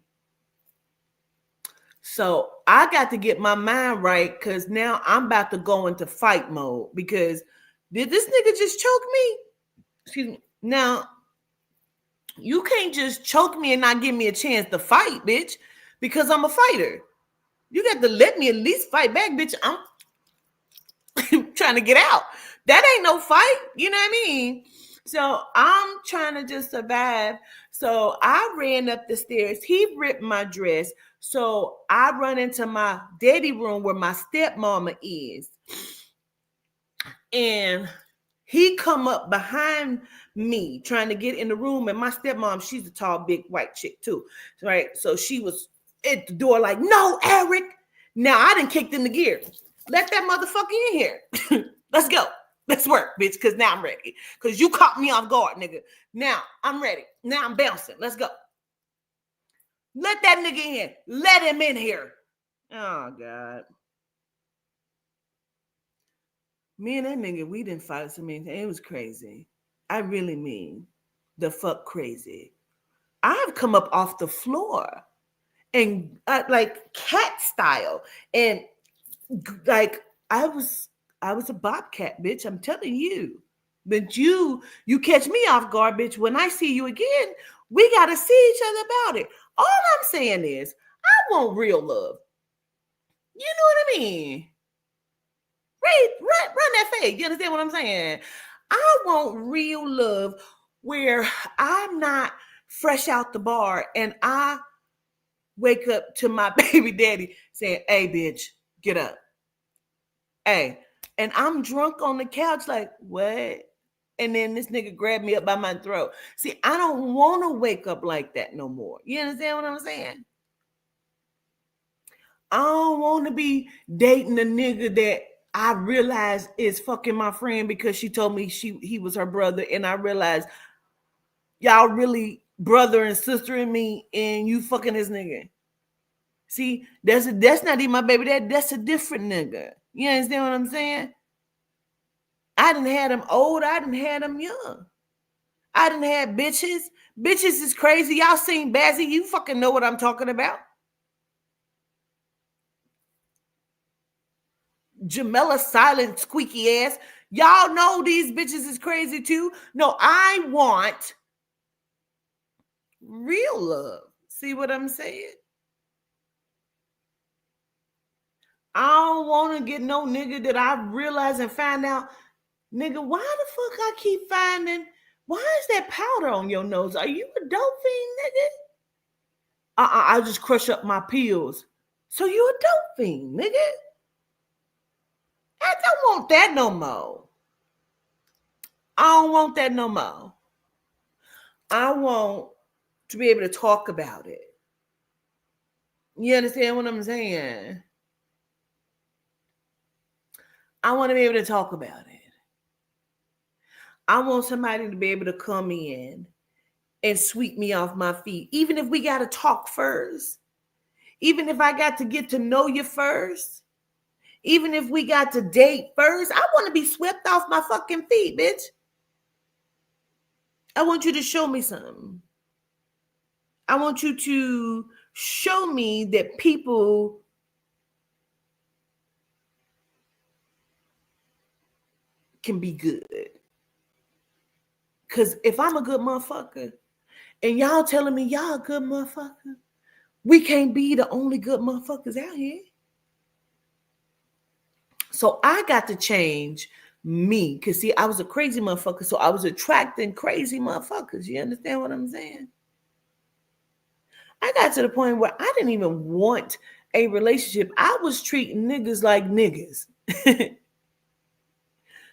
So I got to get my mind right because now I'm about to go into fight mode because did this nigga just choke me? Excuse me. Now, you can't just choke me and not give me a chance to fight, bitch, because I'm a fighter. You got to let me at least fight back, bitch. I'm trying to get out. That ain't no fight. You know what I mean? So I'm trying to just survive. So I ran up the stairs. He ripped my dress. So I run into my daddy room where my stepmama is. And he come up behind me trying to get in the room. And my stepmom, she's a tall, big white chick too. Right? So she was at the door like, no, Eric. Now I done kicked in the gear. Let that motherfucker in here. Let's go. Let's work, bitch, because now I'm ready. Because you caught me off guard, nigga. Now I'm ready. Now I'm bouncing. Let's go. Let that nigga in. Let him in here. Oh, God. Me and that nigga, we didn't fight. So, I mean, it was crazy. I really mean the fuck crazy. I've come up off the floor and like cat style. And like I was a bobcat, bitch. I'm telling you. But you catch me off guard, bitch. When I see you again, we gotta see each other about it. All I'm saying is, I want real love. You know what I mean? Run that fade. You understand what I'm saying? I want real love where I'm not fresh out the bar and I wake up to my baby daddy saying, hey, bitch, get up. Hey, And I'm drunk on the couch, like, what? And then this nigga grabbed me up by my throat. See, I don't want to wake up like that no more. You understand what I'm saying? I don't want to be dating a nigga that I realized is fucking my friend because she told me he was her brother, and I realized y'all really brother and sister in me, and you fucking this nigga. See, that's not even my baby dad. That's a different nigga. You understand what I'm saying? I didn't have him old. I didn't have him young. I didn't have bitches. Bitches is crazy. Y'all seen Bazzy. You fucking know what I'm talking about. Jamela Silent squeaky ass. Y'all know these bitches is crazy too. No, I want real love. See what I'm saying? I don't want to get no nigga that I realize and find out, nigga, why the fuck I keep finding, why is that powder on your nose? Are you a dope fiend, nigga? I just crush up my pills. So you a dope fiend, nigga? I don't want that no more. I don't want that no more. I want to be able to talk about it. You understand what I'm saying? I want to be able to talk about it. I want somebody to be able to come in and sweep me off my feet, even if we got to talk first. Even if I got to get to know you first. Even if we got to date first. I want to be swept off my fucking feet, bitch. I want you to show me something. I want you to show me that people can be good. Because if I'm a good motherfucker and y'all telling me y'all a good motherfucker, we can't be the only good motherfuckers out here. So I got to change me. Because, see, I was a crazy motherfucker. So I was attracting crazy motherfuckers. You understand what I'm saying? I got to the point where I didn't even want a relationship. I was treating niggas like niggas.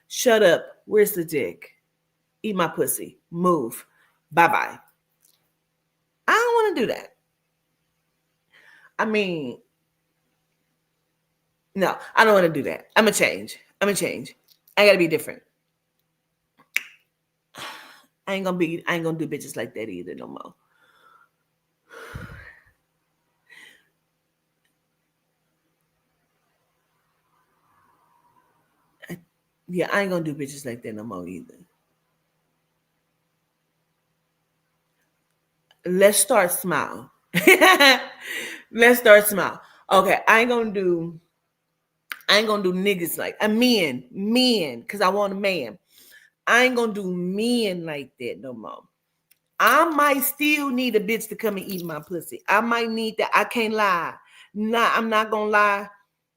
Shut up. Where's the dick? Eat my pussy. Move. Bye-bye. I don't want to do that. I mean, no, I don't want to do that. I'm going to change. I got to be different. I ain't gonna do bitches like that either no more. I ain't gonna do bitches like that no more either. Let's start small. Let's start small. Okay, I ain't gonna do niggas like men, because I want a man. I ain't gonna do men like that no more. I might still need a bitch to come and eat my pussy. I might need that. I can't lie. I'm not gonna lie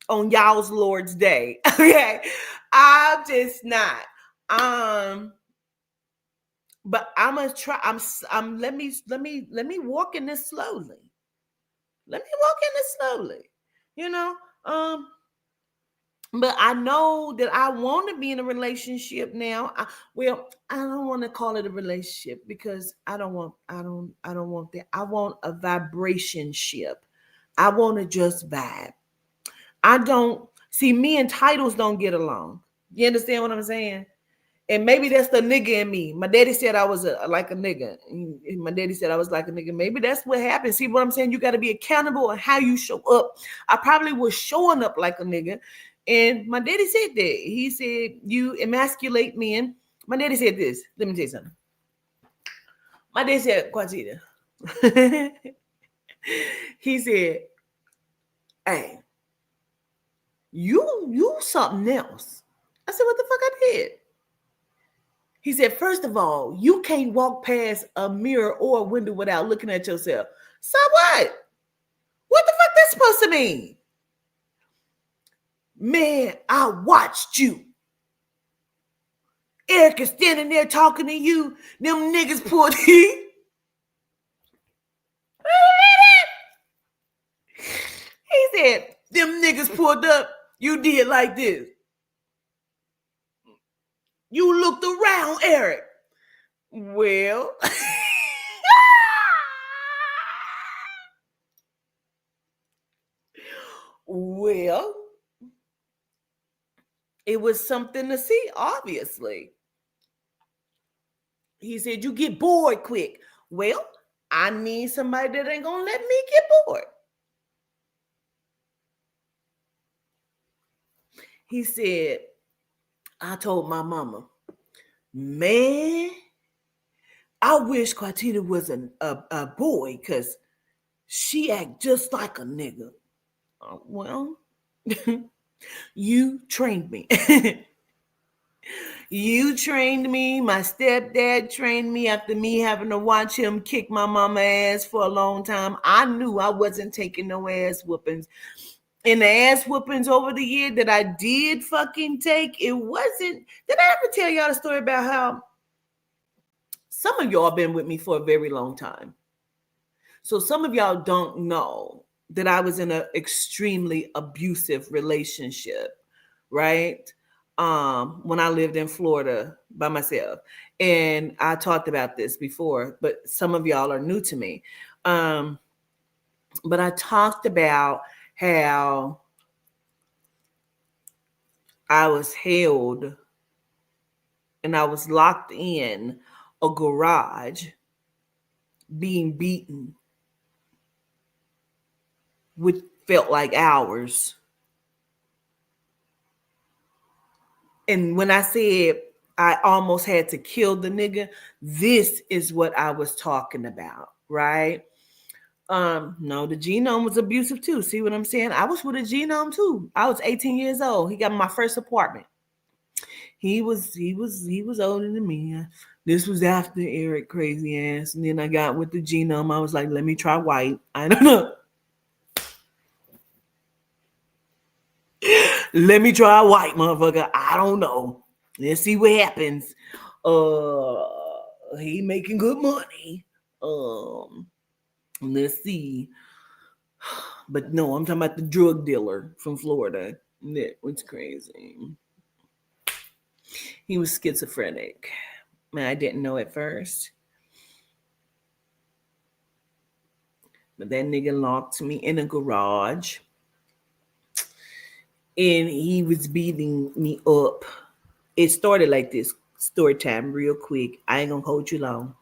on y'all's Lord's Day. Okay. I'm just not. But I'm gonna try. Let me walk in this slowly. You know? But I know that I want to be in a relationship now. I don't want to call it a relationship because I don't want that. I want a vibration ship. I want to just vibe. I don't see, me and titles don't get along. You understand what I'm saying? And maybe that's the nigga in me. My daddy said I was like a nigga. My daddy said I was like a nigga. Maybe that's what happened. See what I'm saying? You got to be accountable on how you show up. I probably was showing up like a nigga. And my daddy said that. He said, you emasculate men. My daddy said this. Let me tell you something. My daddy said, Quantita. He said, hey, you something else. I said, what the fuck I did? He said, first of all, you can't walk past a mirror or a window without looking at yourself. So what? What the fuck that's supposed to mean? Man, I watched you. Eric is standing there talking to you. Them niggas pulled he said, them niggas pulled up. You did like this. You looked around, Eric. Well, well, it was something to see, obviously. He said, you get bored quick. Well, I need somebody that ain't gonna let me get bored. He said, I told my mama, man, I wish Quatita was a boy because she act just like a nigga. Well, you trained me. You trained me. My stepdad trained me after me having to watch him kick my mama ass for a long time. I knew I wasn't taking no ass whoopings. And the ass whoopings over the year that I did fucking take, it wasn't. Did I ever tell y'all the story about how some of y'all been with me for a very long time? So some of y'all don't know that I was in an extremely abusive relationship, right? When I lived in Florida by myself. And I talked about this before, but some of y'all are new to me. But I talked about how I was held and I was locked in a garage being beaten, which felt like hours. And when I said I almost had to kill the nigga, this is what I was talking about, right? No, the genome was abusive too. See what I'm saying? I was with a genome too. I was 18 years old. He got my first apartment. He was older than me. This was after Eric crazy ass. And then I got with the genome. I was like, let me try white. I don't know. Let me try white, motherfucker. I don't know. Let's see what happens. He making good money. Let's see. But no, I'm talking about the drug dealer from Florida. That was crazy. He was schizophrenic. Man, I didn't know at first. But that nigga locked me in a garage. And he was beating me up. It started like this. Story time, real quick. I ain't gonna hold you long.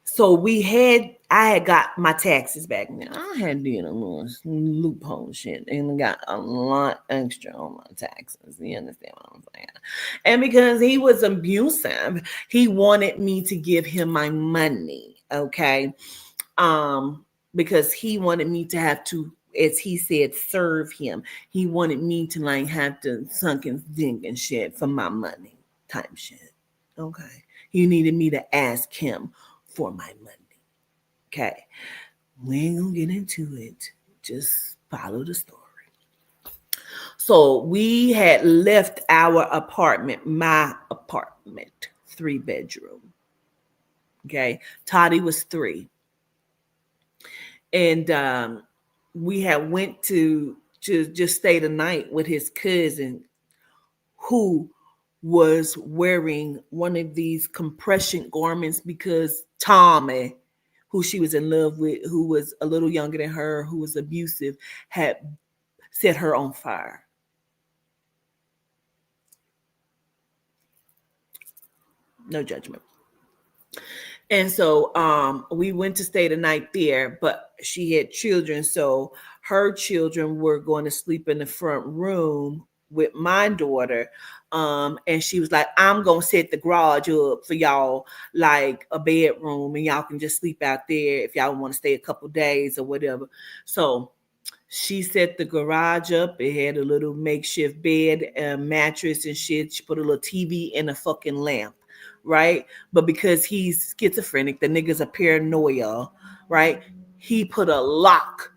So I had got my taxes back now. I had did a little loophole shit and got a lot extra on my taxes. You understand what I'm saying? And because he was abusive, he wanted me to give him my money. Okay. Because he wanted me to have to, as he said, serve him. He wanted me to like have to sunk and dink and shit for my money type shit. Okay. He needed me to ask him for my money. Okay. We ain't gonna get into it. Just follow the story. So we had left our apartment, my apartment, 3-bedroom. Okay. Toddy was 3. And we had went to just stay the night with his cousin who was wearing one of these compression garments because Tommy, who she was in love with, who was a little younger than her, who was abusive, had set her on fire. No judgment. And so we went to stay the night there, but she had children. So her children were going to sleep in the front room with my daughter. And she was like, I'm going to set the garage up for y'all like a bedroom and y'all can just sleep out there if y'all want to stay a couple days or whatever. So she set the garage up. It had a little makeshift bed, a mattress and shit. She put a little TV and a fucking lamp. Right? But because he's schizophrenic, the nigga's a paranoia, right? He put a lock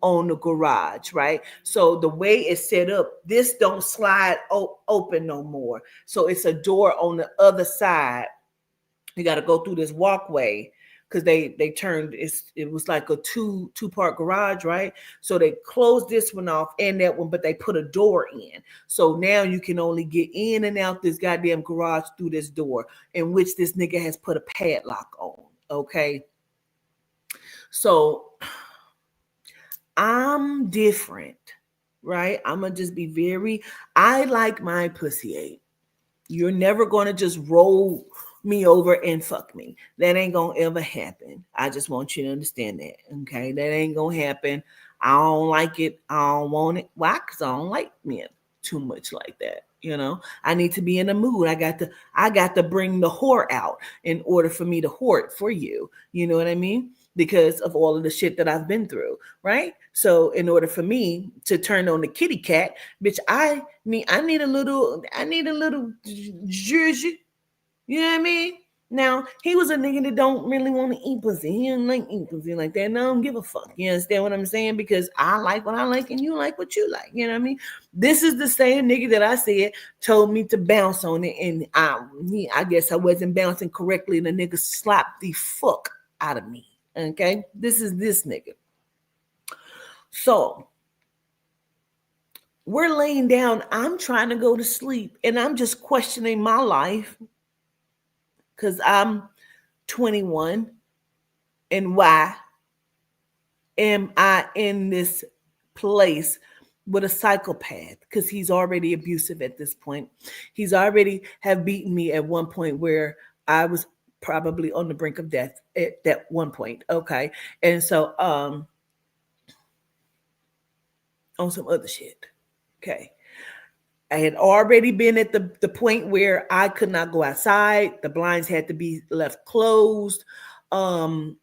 on the garage, right? So the way it's set up, this don't slide open no more. So it's a door on the other side. You got to go through this walkway, because they turned it was like a two-part garage, right? So they closed this one off and that one, but they put a door in. So now you can only get in and out this goddamn garage through this door, in which this nigga has put a padlock on. Okay. So I'm different, right? I'm gonna just be very, I like my pussy ate. You're never gonna just roll me over and fuck me. That ain't gonna ever happen. I just want you to understand that. Okay. That ain't gonna happen. I don't like it. I don't want it. Why? Because I don't like men too much like that. You know, I need to be in the mood. I got to bring the whore out in order for me to whore it for you. You know what I mean? Because of all of the shit that I've been through, right? So in order for me to turn on the kitty cat, bitch, I need a little jersey. You know what I mean? Now, he was a nigga that don't really want to eat pussy. He don't like eat pussy like that. And I don't give a fuck. You understand what I'm saying? Because I like what I like and you like what you like. You know what I mean? This is the same nigga that I said told me to bounce on it. And I guess I wasn't bouncing correctly. And the nigga slapped the fuck out of me. Okay? This is this nigga. So, we're laying down. I'm trying to go to sleep. And I'm just questioning my life. Because I'm 21. And why am I in this place with a psychopath? Because he's already abusive at this point. He's already have beaten me at one point where I was probably on the brink of death at that one point. Okay. And so on some other shit. Okay. I had already been at the point where I could not go outside. The blinds had to be left closed. Um,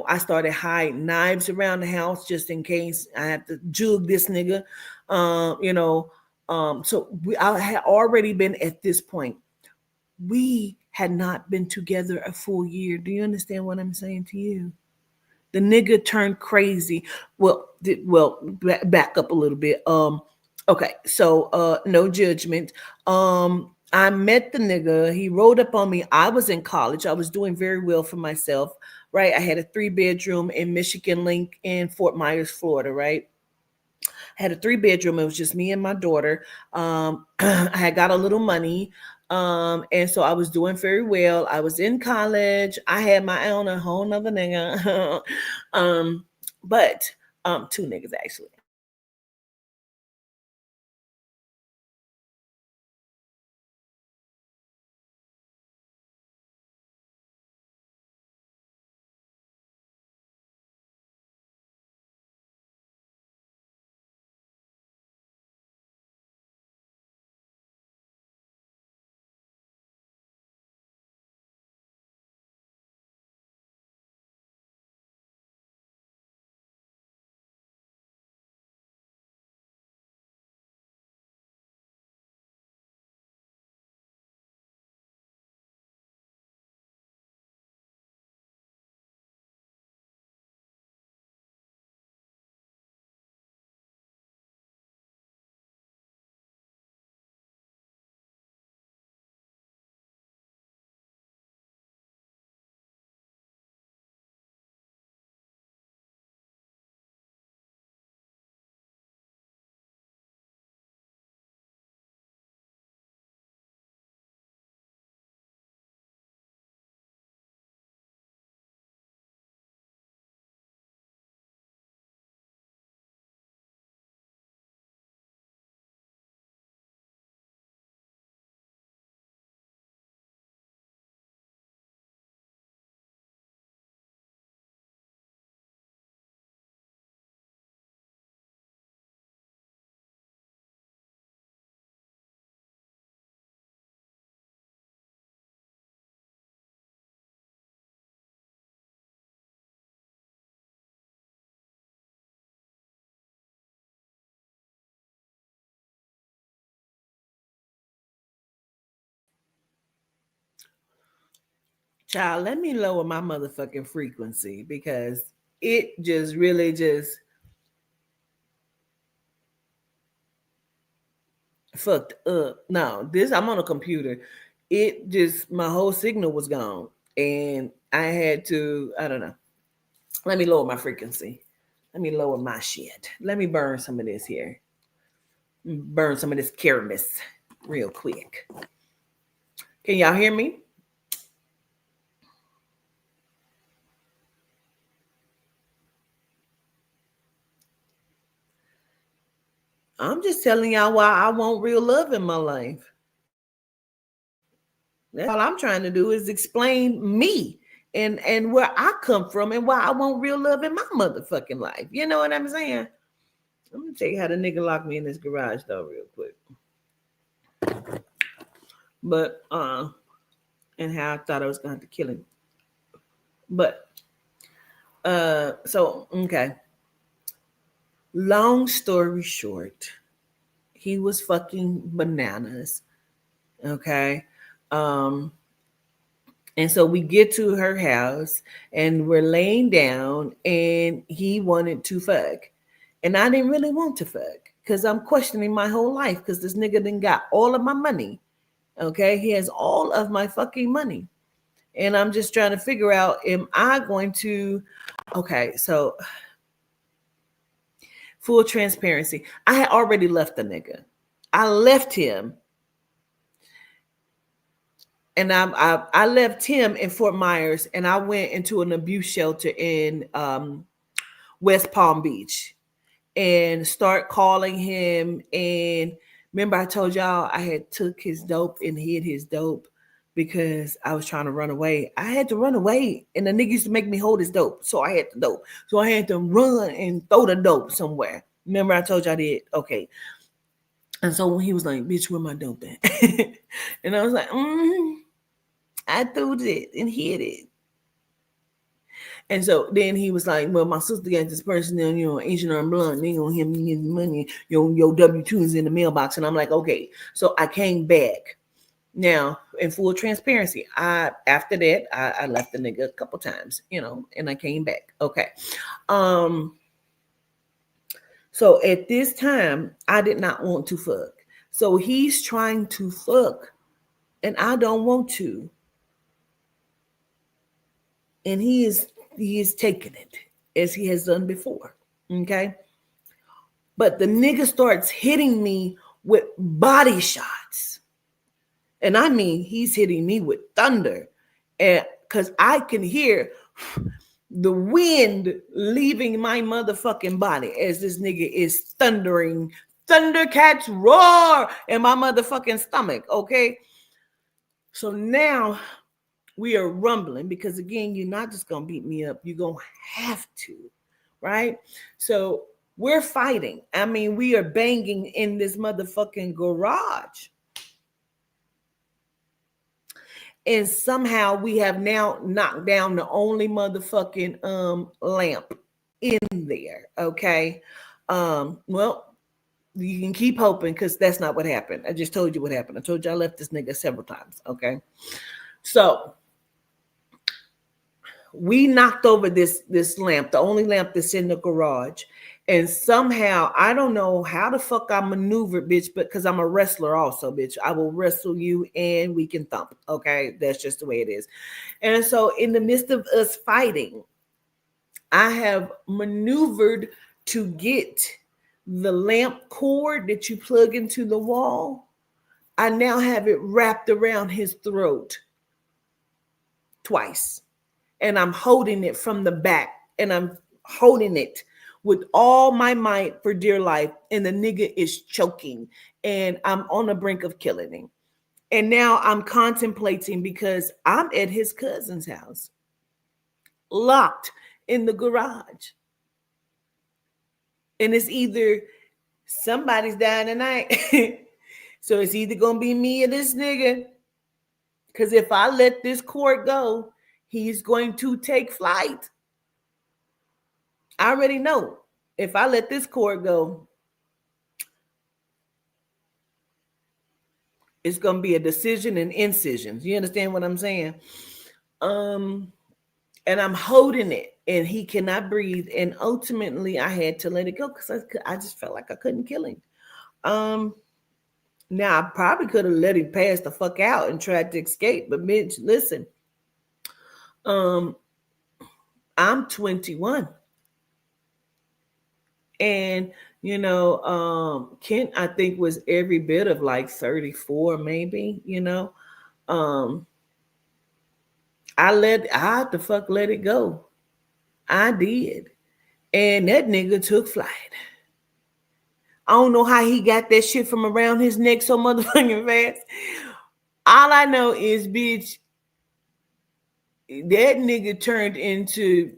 I started hiding knives around the house just in case I have to jug this nigga. I had already been at this point. We had not been together a full year. Do you understand what I'm saying to you? The nigga turned crazy. Back up a little bit. Okay, so no judgment. I met the nigga. He rolled up on me. I was in college. I was doing very well for myself, right? I had a 3-bedroom in Michigan Link in Fort Myers, Florida, right? I had a 3-bedroom. It was just me and my daughter. I had got a little money. And so I was doing very well. I was in college. I had my own a whole nother nigga. But two niggas actually. Child, let me lower my motherfucking frequency because it just really just fucked up. No, this I'm on a computer. It just my whole signal was gone. And I had to, I don't know. Let me lower my frequency. Let me lower my shit. Let me burn some of this here. Burn some of this caramus real quick. Can y'all hear me? I'm just telling y'all why I want real love in my life. That's all I'm trying to do is explain me and where I come from and why I want real love in my motherfucking life. You know what I'm saying? I'm gonna tell you how the nigga locked me in this garage though, real quick. But and how I thought I was going to kill him. But so okay. Long story short, he was fucking bananas. Okay. And so we get to her house and we're laying down and he wanted to fuck. And I didn't really want to fuck because I'm questioning my whole life because this nigga done got all of my money. Okay. He has all of my fucking money. And I'm just trying to figure out, am I going to, okay, so full transparency. I had already left the nigga. I left him. And I left him in Fort Myers and I went into an abuse shelter in West Palm Beach and start calling him. And remember I told y'all I had took his dope and hid his dope because I was trying to run away. I had to run away and the nigga used to make me hold his dope. So I had the dope. So I had to run and throw the dope somewhere. Remember I told y'all that? Okay. And so when he was like, bitch, where my dope at? And I was like, I threw it and hid it. And so then he was like, well, my sister got this person down, Asian or Blunt, they gonna give me his money, your W-2 is in the mailbox. And I'm like, okay. So I came back. Now, in full transparency, after that, I left the nigga a couple times, and I came back. Okay. So at this time, I did not want to fuck. So he's trying to fuck, and I don't want to. And he is taking it as he has done before. Okay. But the nigga starts hitting me with body shots. And I mean, he's hitting me with thunder. And because I can hear the wind leaving my motherfucking body as this nigga is thundering. Thundercats roar in my motherfucking stomach. Okay. So now we are rumbling because again, you're not just going to beat me up. You're going to have to, right? So we're fighting. I mean, we are banging in this motherfucking garage. And somehow we have now knocked down the only motherfucking lamp in there. Okay. Well, you can keep hoping because that's not what happened. I just told you what happened. I told you I left this nigga several times. Okay. So we knocked over this lamp, the only lamp that's in the garage. And somehow, I don't know how the fuck I maneuvered, bitch, but because I'm a wrestler also, bitch. I will wrestle you and we can thump. Okay. That's just the way it is. And so in the midst of us fighting, I have maneuvered to get the lamp cord that you plug into the wall. I now have it wrapped around his throat twice. And I'm holding it from the back and I'm holding it with all my might for dear life. And the nigga is choking and I'm on the brink of killing him. And now I'm contemplating because I'm at his cousin's house, locked in the garage. And it's either somebody's dying tonight. So it's either going to be me or this nigga. Because if I let this cord go, he's going to take flight. I already know. If I let this cord go, it's going to be a decision and incisions. You understand what I'm saying? And I'm holding it and he cannot breathe. And ultimately I had to let it go because I just felt like I couldn't kill him. Now I probably could have let him pass the fuck out and tried to escape. But bitch, listen, I'm 21. And Kent, I think, was every bit of like 34, maybe. Um, I had to fuck let it go. I did. And that nigga took flight. I don't know how he got that shit from around his neck so motherfucking fast. All I know is, bitch, that nigga turned into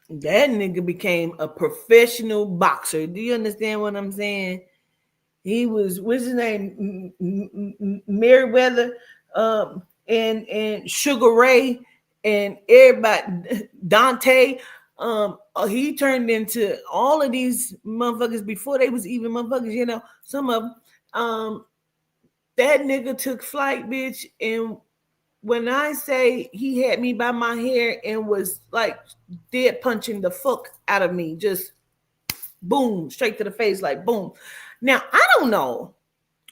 that nigga became a professional boxer. Do you understand what I'm saying? He was, what's his name, Merriweather, and Sugar Ray, and everybody, Dante. He turned into all of these motherfuckers before they was even motherfuckers. Some of them. That nigga took flight, bitch, and when I say he had me by my hair and was like dead punching the fuck out of me, just boom, straight to the face, like boom. Now, I don't know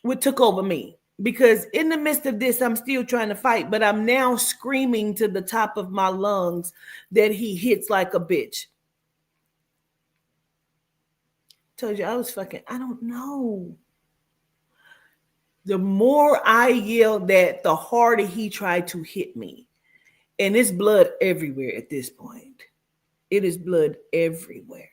what took over me, because in the midst of this, I'm still trying to fight, but I'm now screaming to the top of my lungs that he hits like a bitch. Told you I was fucking, I don't know. The more I yelled that, the harder he tried to hit me. And it's blood everywhere at this point. It is blood everywhere.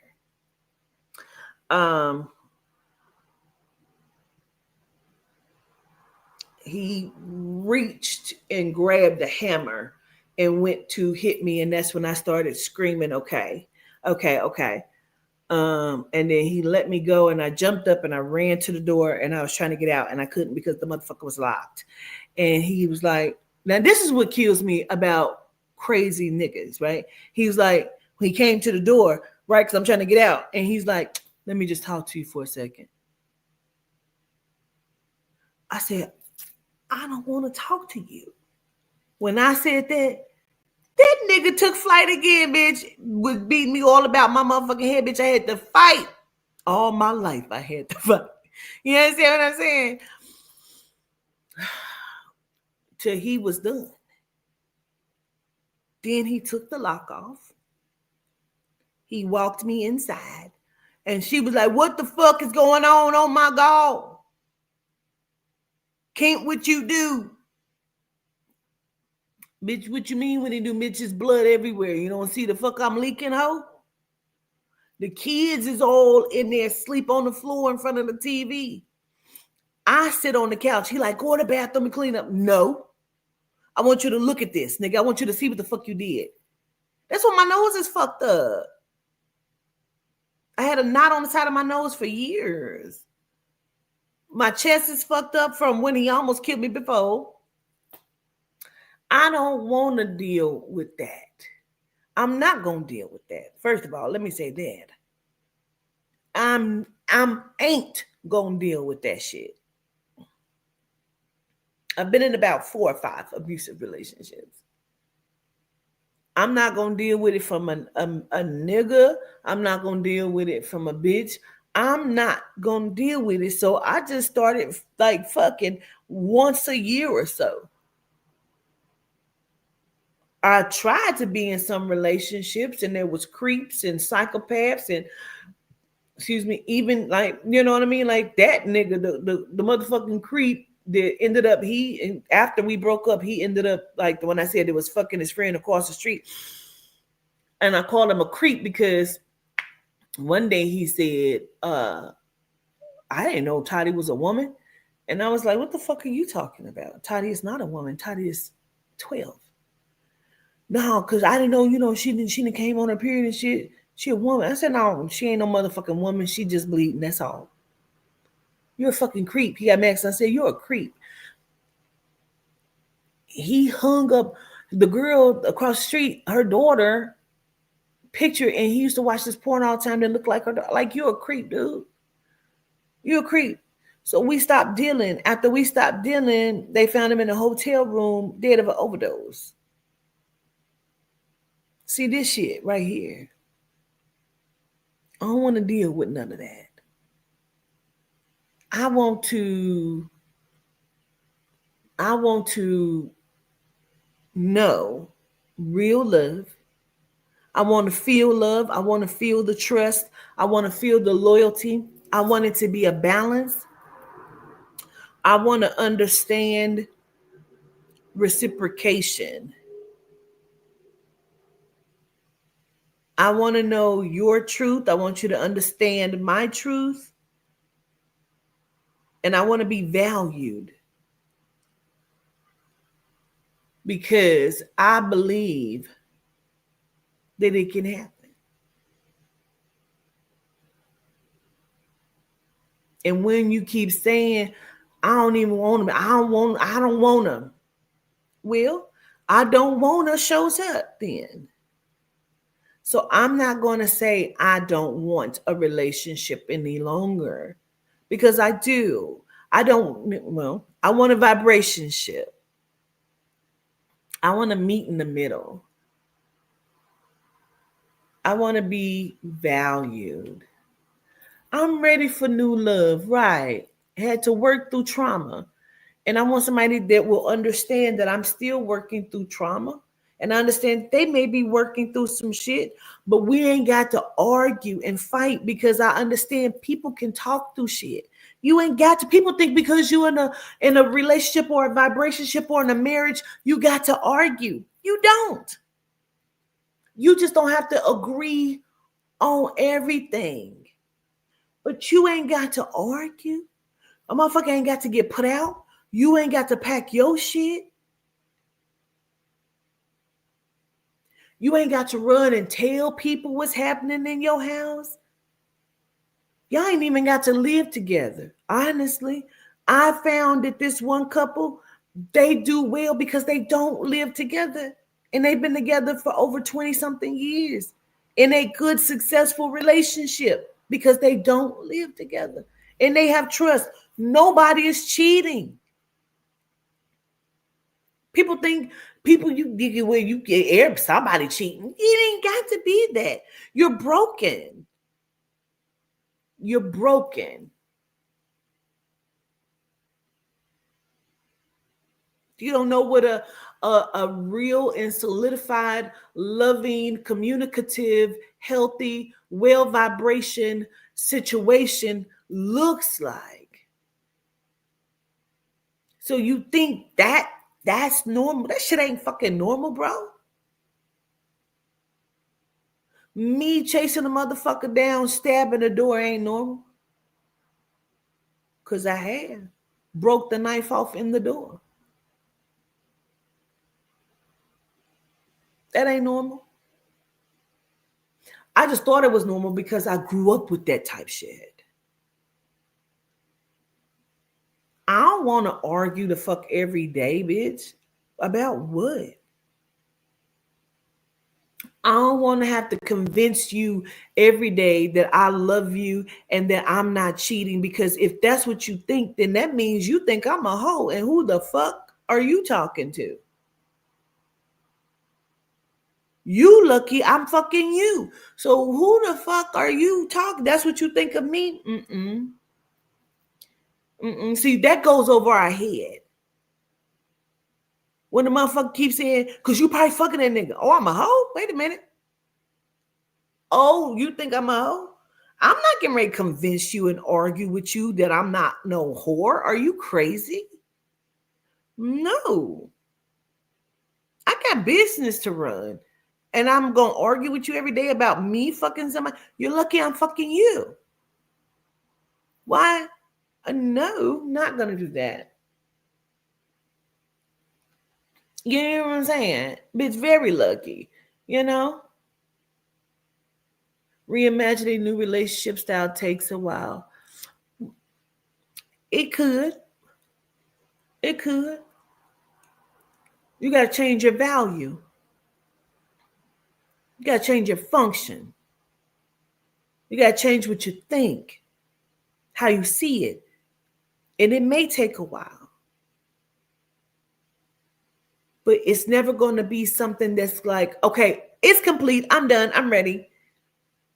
He reached and grabbed the hammer and went to hit me, and that's when I started screaming, okay. And then he let me go, and I jumped up and I ran to the door, and I was trying to get out, and I couldn't because the motherfucker was locked. And he was like, now this is what kills me about crazy niggas, right? He was like, when he came to the door, right, because I'm trying to get out, and he's like, let me just talk to you for a second. I said, I don't want to talk to you. When I said that nigga took flight again, bitch. Was beating me all about my motherfucking head, bitch. I had to fight. All my life I had to fight. You understand what I'm saying? Till he was done. Then he took the lock off. He walked me inside. And she was like, what the fuck is going on? Oh my God. Can't what you do? Bitch, what you mean when he do? Bitch, is blood everywhere. You don't see the fuck I'm leaking, ho? The kids is all in there, sleep on the floor in front of the TV. I sit on the couch. He like, go to the bathroom and clean up. No. I want you to look at this, nigga. I want you to see what the fuck you did. That's why my nose is fucked up. I had a knot on the side of my nose for years. My chest is fucked up from when he almost killed me before. I don't want to deal with that. I'm not going to deal with that. First of all, let me say that. I'm ain't going to deal with that shit. I've been in about 4 or 5 abusive relationships. I'm not going to deal with it from a nigga. I'm not going to deal with it from a bitch. I'm not going to deal with it. So I just started like fucking once a year or so. I tried to be in some relationships, and there was creeps and psychopaths and, excuse me, even like, you know what I mean? Like that nigga, the motherfucking creep that ended up, after we broke up, he ended up like the one I said that was fucking his friend across the street. And I called him a creep because one day he said, I didn't know Toddy was a woman. And I was like, what the fuck are you talking about? Toddy is not a woman. Toddy is 12. No, because I didn't know, she didn't came on her period and shit. She a woman. I said, no, she ain't no motherfucking woman. She just bleeding. That's all. You're a fucking creep. He got mad because I said, you're a creep. He hung up the girl across the street, her daughter, picture, and he used to watch this porn all the time that looked like her. Like, you're a creep, dude. You're a creep. So we stopped dealing. After we stopped dealing, they found him in a hotel room dead of an overdose. See this shit right here. I don't want to deal with none of that. I want to I want to know real love. I want to feel love. I want to feel the trust. I want to feel the loyalty. I want it to be a balance. I want to understand reciprocation. I want to know your truth. I want you to understand my truth. And I want to be valued because I believe that it can happen. And when you keep saying, I don't even want them, I don't want them. Well, I don't want to shows up then. So I'm not going to say I don't want a relationship any longer because I do. I want a vibration ship. I want to meet in the middle. I want to be valued. I'm ready for new love, right? Had to work through trauma. And I want somebody that will understand that I'm still working through trauma. And I understand they may be working through some shit, but we ain't got to argue and fight because I understand people can talk through shit. You ain't got to. People think because you in a relationship or a vibrationship or in a marriage, you got to argue. You don't. You just don't have to agree on everything. But you ain't got to argue. A motherfucker ain't got to get put out. You ain't got to pack your shit. You ain't got to run and tell people what's happening in your house. Y'all ain't even got to live together. Honestly, I found that this one couple, they do well because they don't live together. And they've been together for over 20 something years in a good, successful relationship because they don't live together. And they have trust. Nobody is cheating. People think you get somebody cheating. It ain't got to be that. You're broken. You're broken. You don't know what a real and solidified, loving, communicative, healthy, well vibration situation looks like. So you think that's normal? That shit ain't fucking normal, bro. Me chasing a motherfucker down, stabbing the door ain't normal. Because I have broke the knife off in the door. That ain't normal. I just thought it was normal because I grew up with that type shit. I don't want to argue the fuck every day, bitch. About what? I don't want to have to convince you every day that I love you and that I'm not cheating, because if that's what you think, then that means you think I'm a hoe. And who the fuck are you talking to? You lucky I'm fucking you. So who the fuck are you talking? That's what you think of me? See, that goes over our head. When the motherfucker keeps saying, because you probably fucking that nigga. Oh, I'm a hoe? Wait a minute. Oh, you think I'm a hoe? I'm not getting ready to convince you and argue with you that I'm not no whore. Are you crazy? No. I got business to run. And I'm going to argue with you every day about me fucking somebody. You're lucky I'm fucking you. Why? No, not going to do that. You know what I'm saying? Bitch, very lucky, you know? Reimagining new relationship style takes a while. It could. It could. You got to change your value. You got to change your function. You got to change what you think, how you see it. And it may take a while. But it's never going to be something that's like, okay, it's complete. I'm done. I'm ready.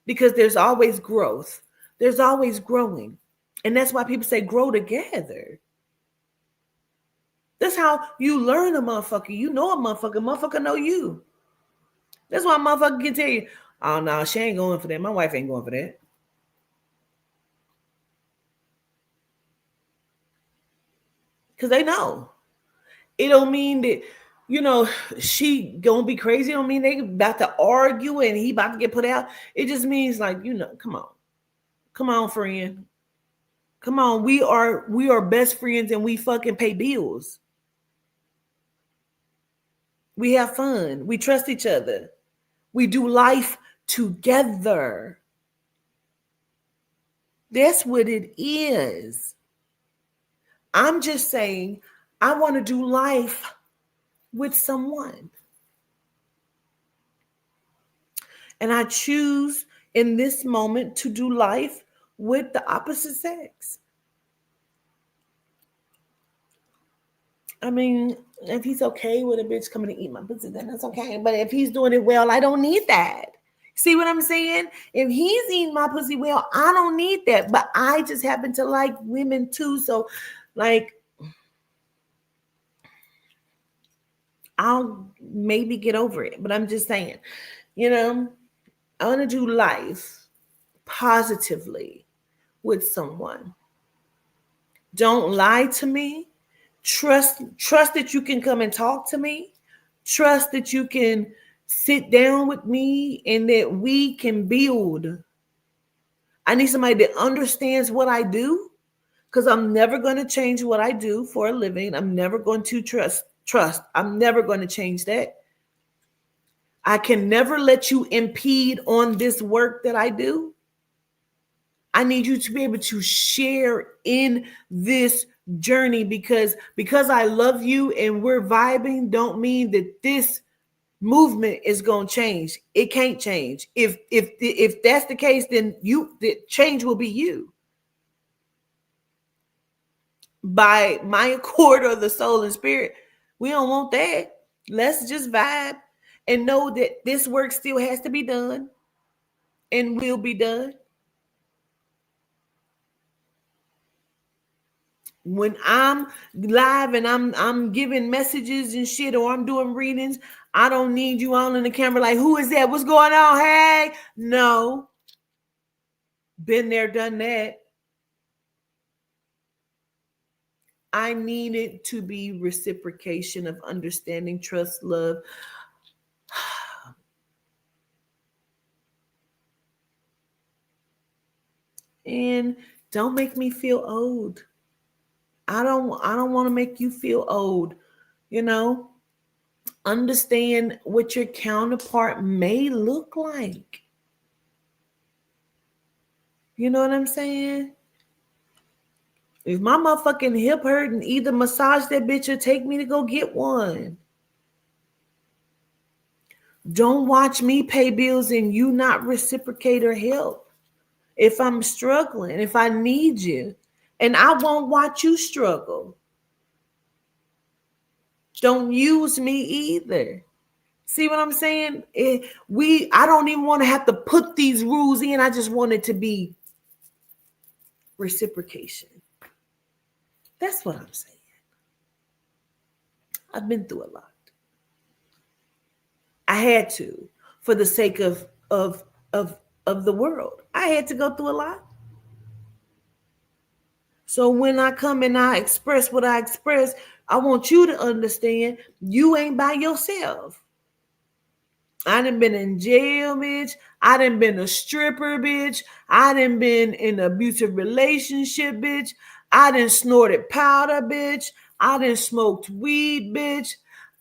Because there's always growth. There's always growing. And that's why people say grow together. That's how you learn a motherfucker. You know a motherfucker know you. That's why a motherfucker can tell you, oh no, she ain't going for that. My wife ain't going for that. Because they know. It don't mean that, she gonna be crazy. It don't mean they about to argue and he about to get put out. It just means like, come on. Come on, friend. Come on. We are best friends and we fucking pay bills. We have fun. We trust each other. We do life together. That's what it is. I'm just saying, I want to do life with someone. And I choose in this moment to do life with the opposite sex. I mean, if he's okay with a bitch coming to eat my pussy, then that's okay. But if he's doing it well, I don't need that. See what I'm saying? If he's eating my pussy well, I don't need that. But I just happen to like women too. So, like, I'll maybe get over it. But I'm just saying, I want to do life positively with someone. Don't lie to me. Trust that you can come and talk to me. Trust that you can sit down with me and that we can build. I need somebody that understands what I do, because I'm never going to change what I do for a living. I'm never going to trust. I'm never going to change that. I can never let you impede on this work that I do. I need you to be able to share in this journey, because I love you and we're vibing don't mean that this movement is going to change. It can't change. If that's the case, then the change will be you. By my accord of the soul and spirit, we don't want that. Let's just vibe and know that this work still has to be done and will be done. When I'm live and I'm giving messages and shit, or I'm doing readings, I don't need you all in the camera like, who is that? What's going on? Hey, no. Been there, done that. I need it to be reciprocation of understanding, trust, love. And don't make me feel old. I don't want to make you feel old. Understand what your counterpart may look like. You know what I'm saying? If my motherfucking hip hurt, and either massage that bitch or take me to go get one. Don't watch me pay bills and you not reciprocate or help. If I'm struggling, if I need you, and I won't watch you struggle. Don't use me either. See what I'm saying? I don't even want to have to put these rules in. I just want it to be reciprocation. That's what I'm saying. I've been through a lot. I had to, for the sake of the world. I had to go through a lot. So when I come and I express what I express, I want you to understand you ain't by yourself. I done been in jail, bitch. I done been a stripper, bitch. I done been in an abusive relationship, bitch. I done snorted powder, bitch. I done smoked weed, bitch.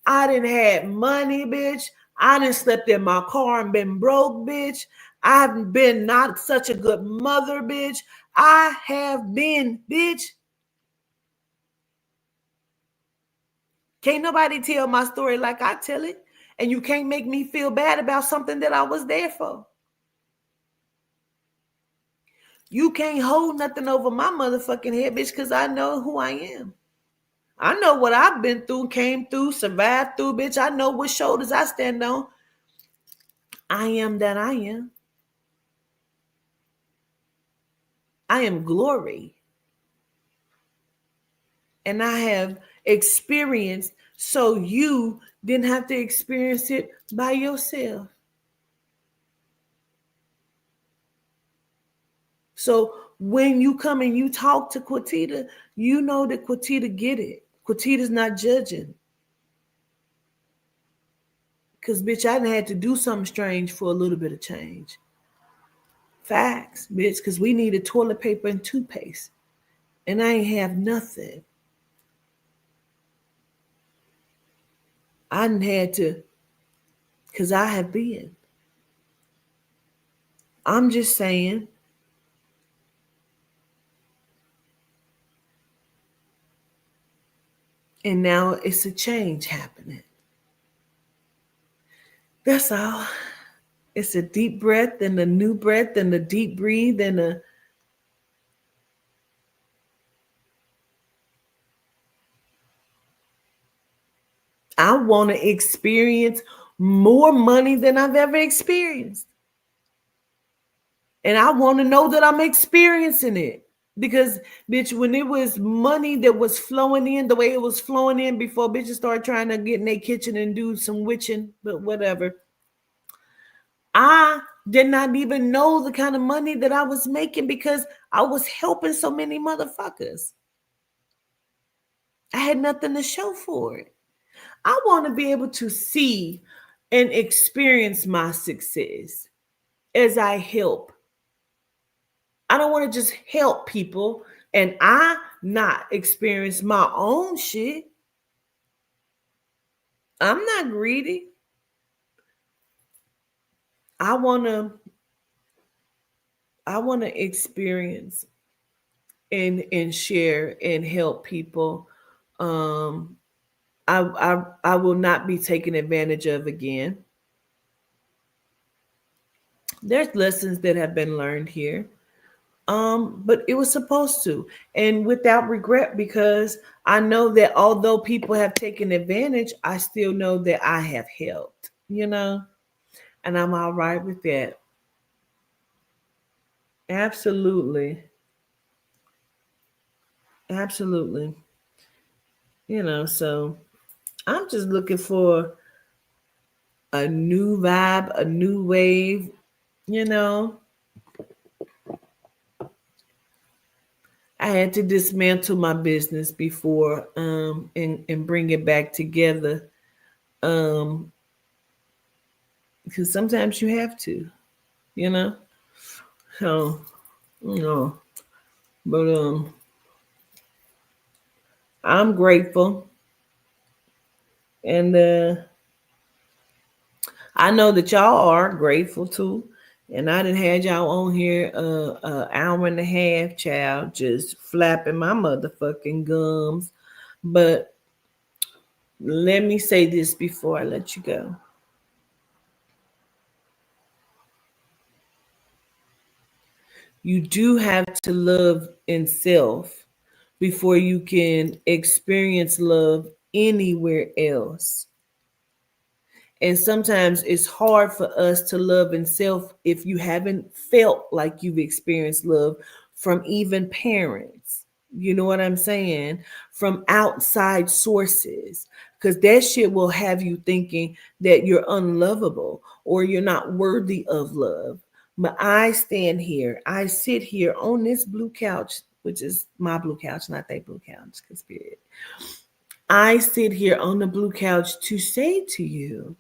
I done had money, bitch. I done slept in my car and been broke, bitch. I've been not such a good mother, bitch. I have been, bitch. Can't nobody tell my story like I tell it. And you can't make me feel bad about something that I was there for. You can't hold nothing over my motherfucking head, bitch, because I know who I am. I know what I've been through, came through, survived through, bitch. I know what shoulders I stand on. I am that I am. I am glory. and I have experienced so you didn't have to experience it by yourself. So when you come and you talk to Quatita, you know that Quatita get it. Quatita's not judging. Because, bitch, I done had to do something strange for a little bit of change. Facts, bitch, because we needed toilet paper and toothpaste. And I ain't have nothing. I done had to, because I have been. I'm just saying. And now it's a change happening. That's all. It's a deep breath and a new breath and a deep breathe and a I want to experience more money than I've ever experienced. And I want to know that I'm experiencing it. Because, bitch, when it was money that was flowing in the way it was flowing in before bitches started trying to get in their kitchen and do some witching, but whatever. I did not even know the kind of money that I was making because I was helping so many motherfuckers. I had nothing to show for it. I want to be able to see and experience my success as I help. I don't want to just help people and I not experience my own shit. I'm not greedy. I want to experience and share and help people. I will not be taken advantage of again. There's lessons that have been learned here. But it was supposed to, and without regret, because I know that although people have taken advantage, I still know that I have helped, and I'm all right with that. Absolutely. Absolutely. So I'm just looking for a new vibe, a new wave, you know. I had to dismantle my business before and bring it back together. Um because sometimes you have to, you know. So, you know, but I'm grateful and I know that y'all are grateful too. And I done had y'all on here hour and a half, child, just flapping my motherfucking gums. But let me say this before I let you go. You do have to love in self before you can experience love anywhere else. And sometimes it's hard for us to love in self if you haven't felt like you've experienced love from even parents. You know what I'm saying? From outside sources. Because that shit will have you thinking that you're unlovable or you're not worthy of love. But I stand here, I sit here on this blue couch, which is my blue couch, not that blue couch, because spirit. I sit here on the blue couch to say to you,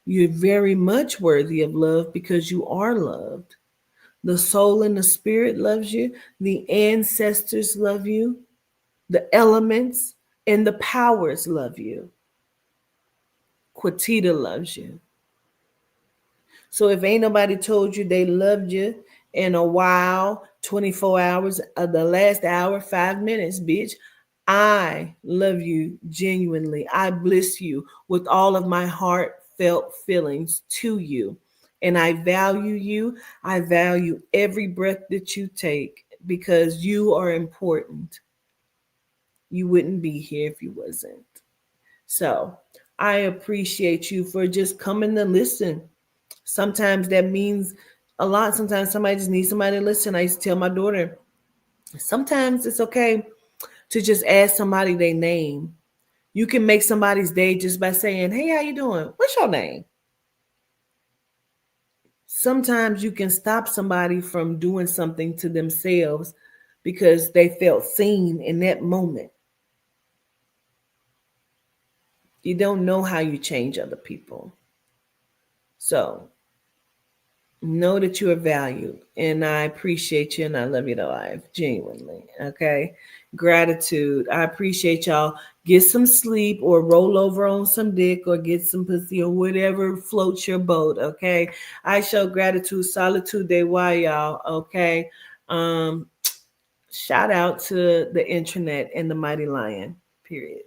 you're very much worthy of love because you are loved. The soul and the spirit loves you. The ancestors love you. The elements and the powers love you. Quatita loves you. So if ain't nobody told you they loved you in a while, 24 hours, the last hour, 5 minutes, bitch, I love you genuinely. I bless you with all of my heartfelt feelings to you. And I value you. I value every breath that you take because you are important. You wouldn't be here if you wasn't. So I appreciate you for just coming to listen. Sometimes that means a lot. Sometimes somebody just needs somebody to listen. I used to tell my daughter, sometimes it's okay to just ask somebody their name. You can make somebody's day just by saying, hey, how you doing? What's your name? Sometimes you can stop somebody from doing something to themselves because they felt seen in that moment. You don't know how you change other people. So know that you are valued, and I appreciate you and I love you to life, genuinely. Okay. Gratitude. I appreciate y'all. Get some sleep or roll over on some dick or get some pussy or whatever floats your boat. Okay. I show gratitude, solitude day. Why, y'all? Okay. Shout out to the internet and the mighty lion, period.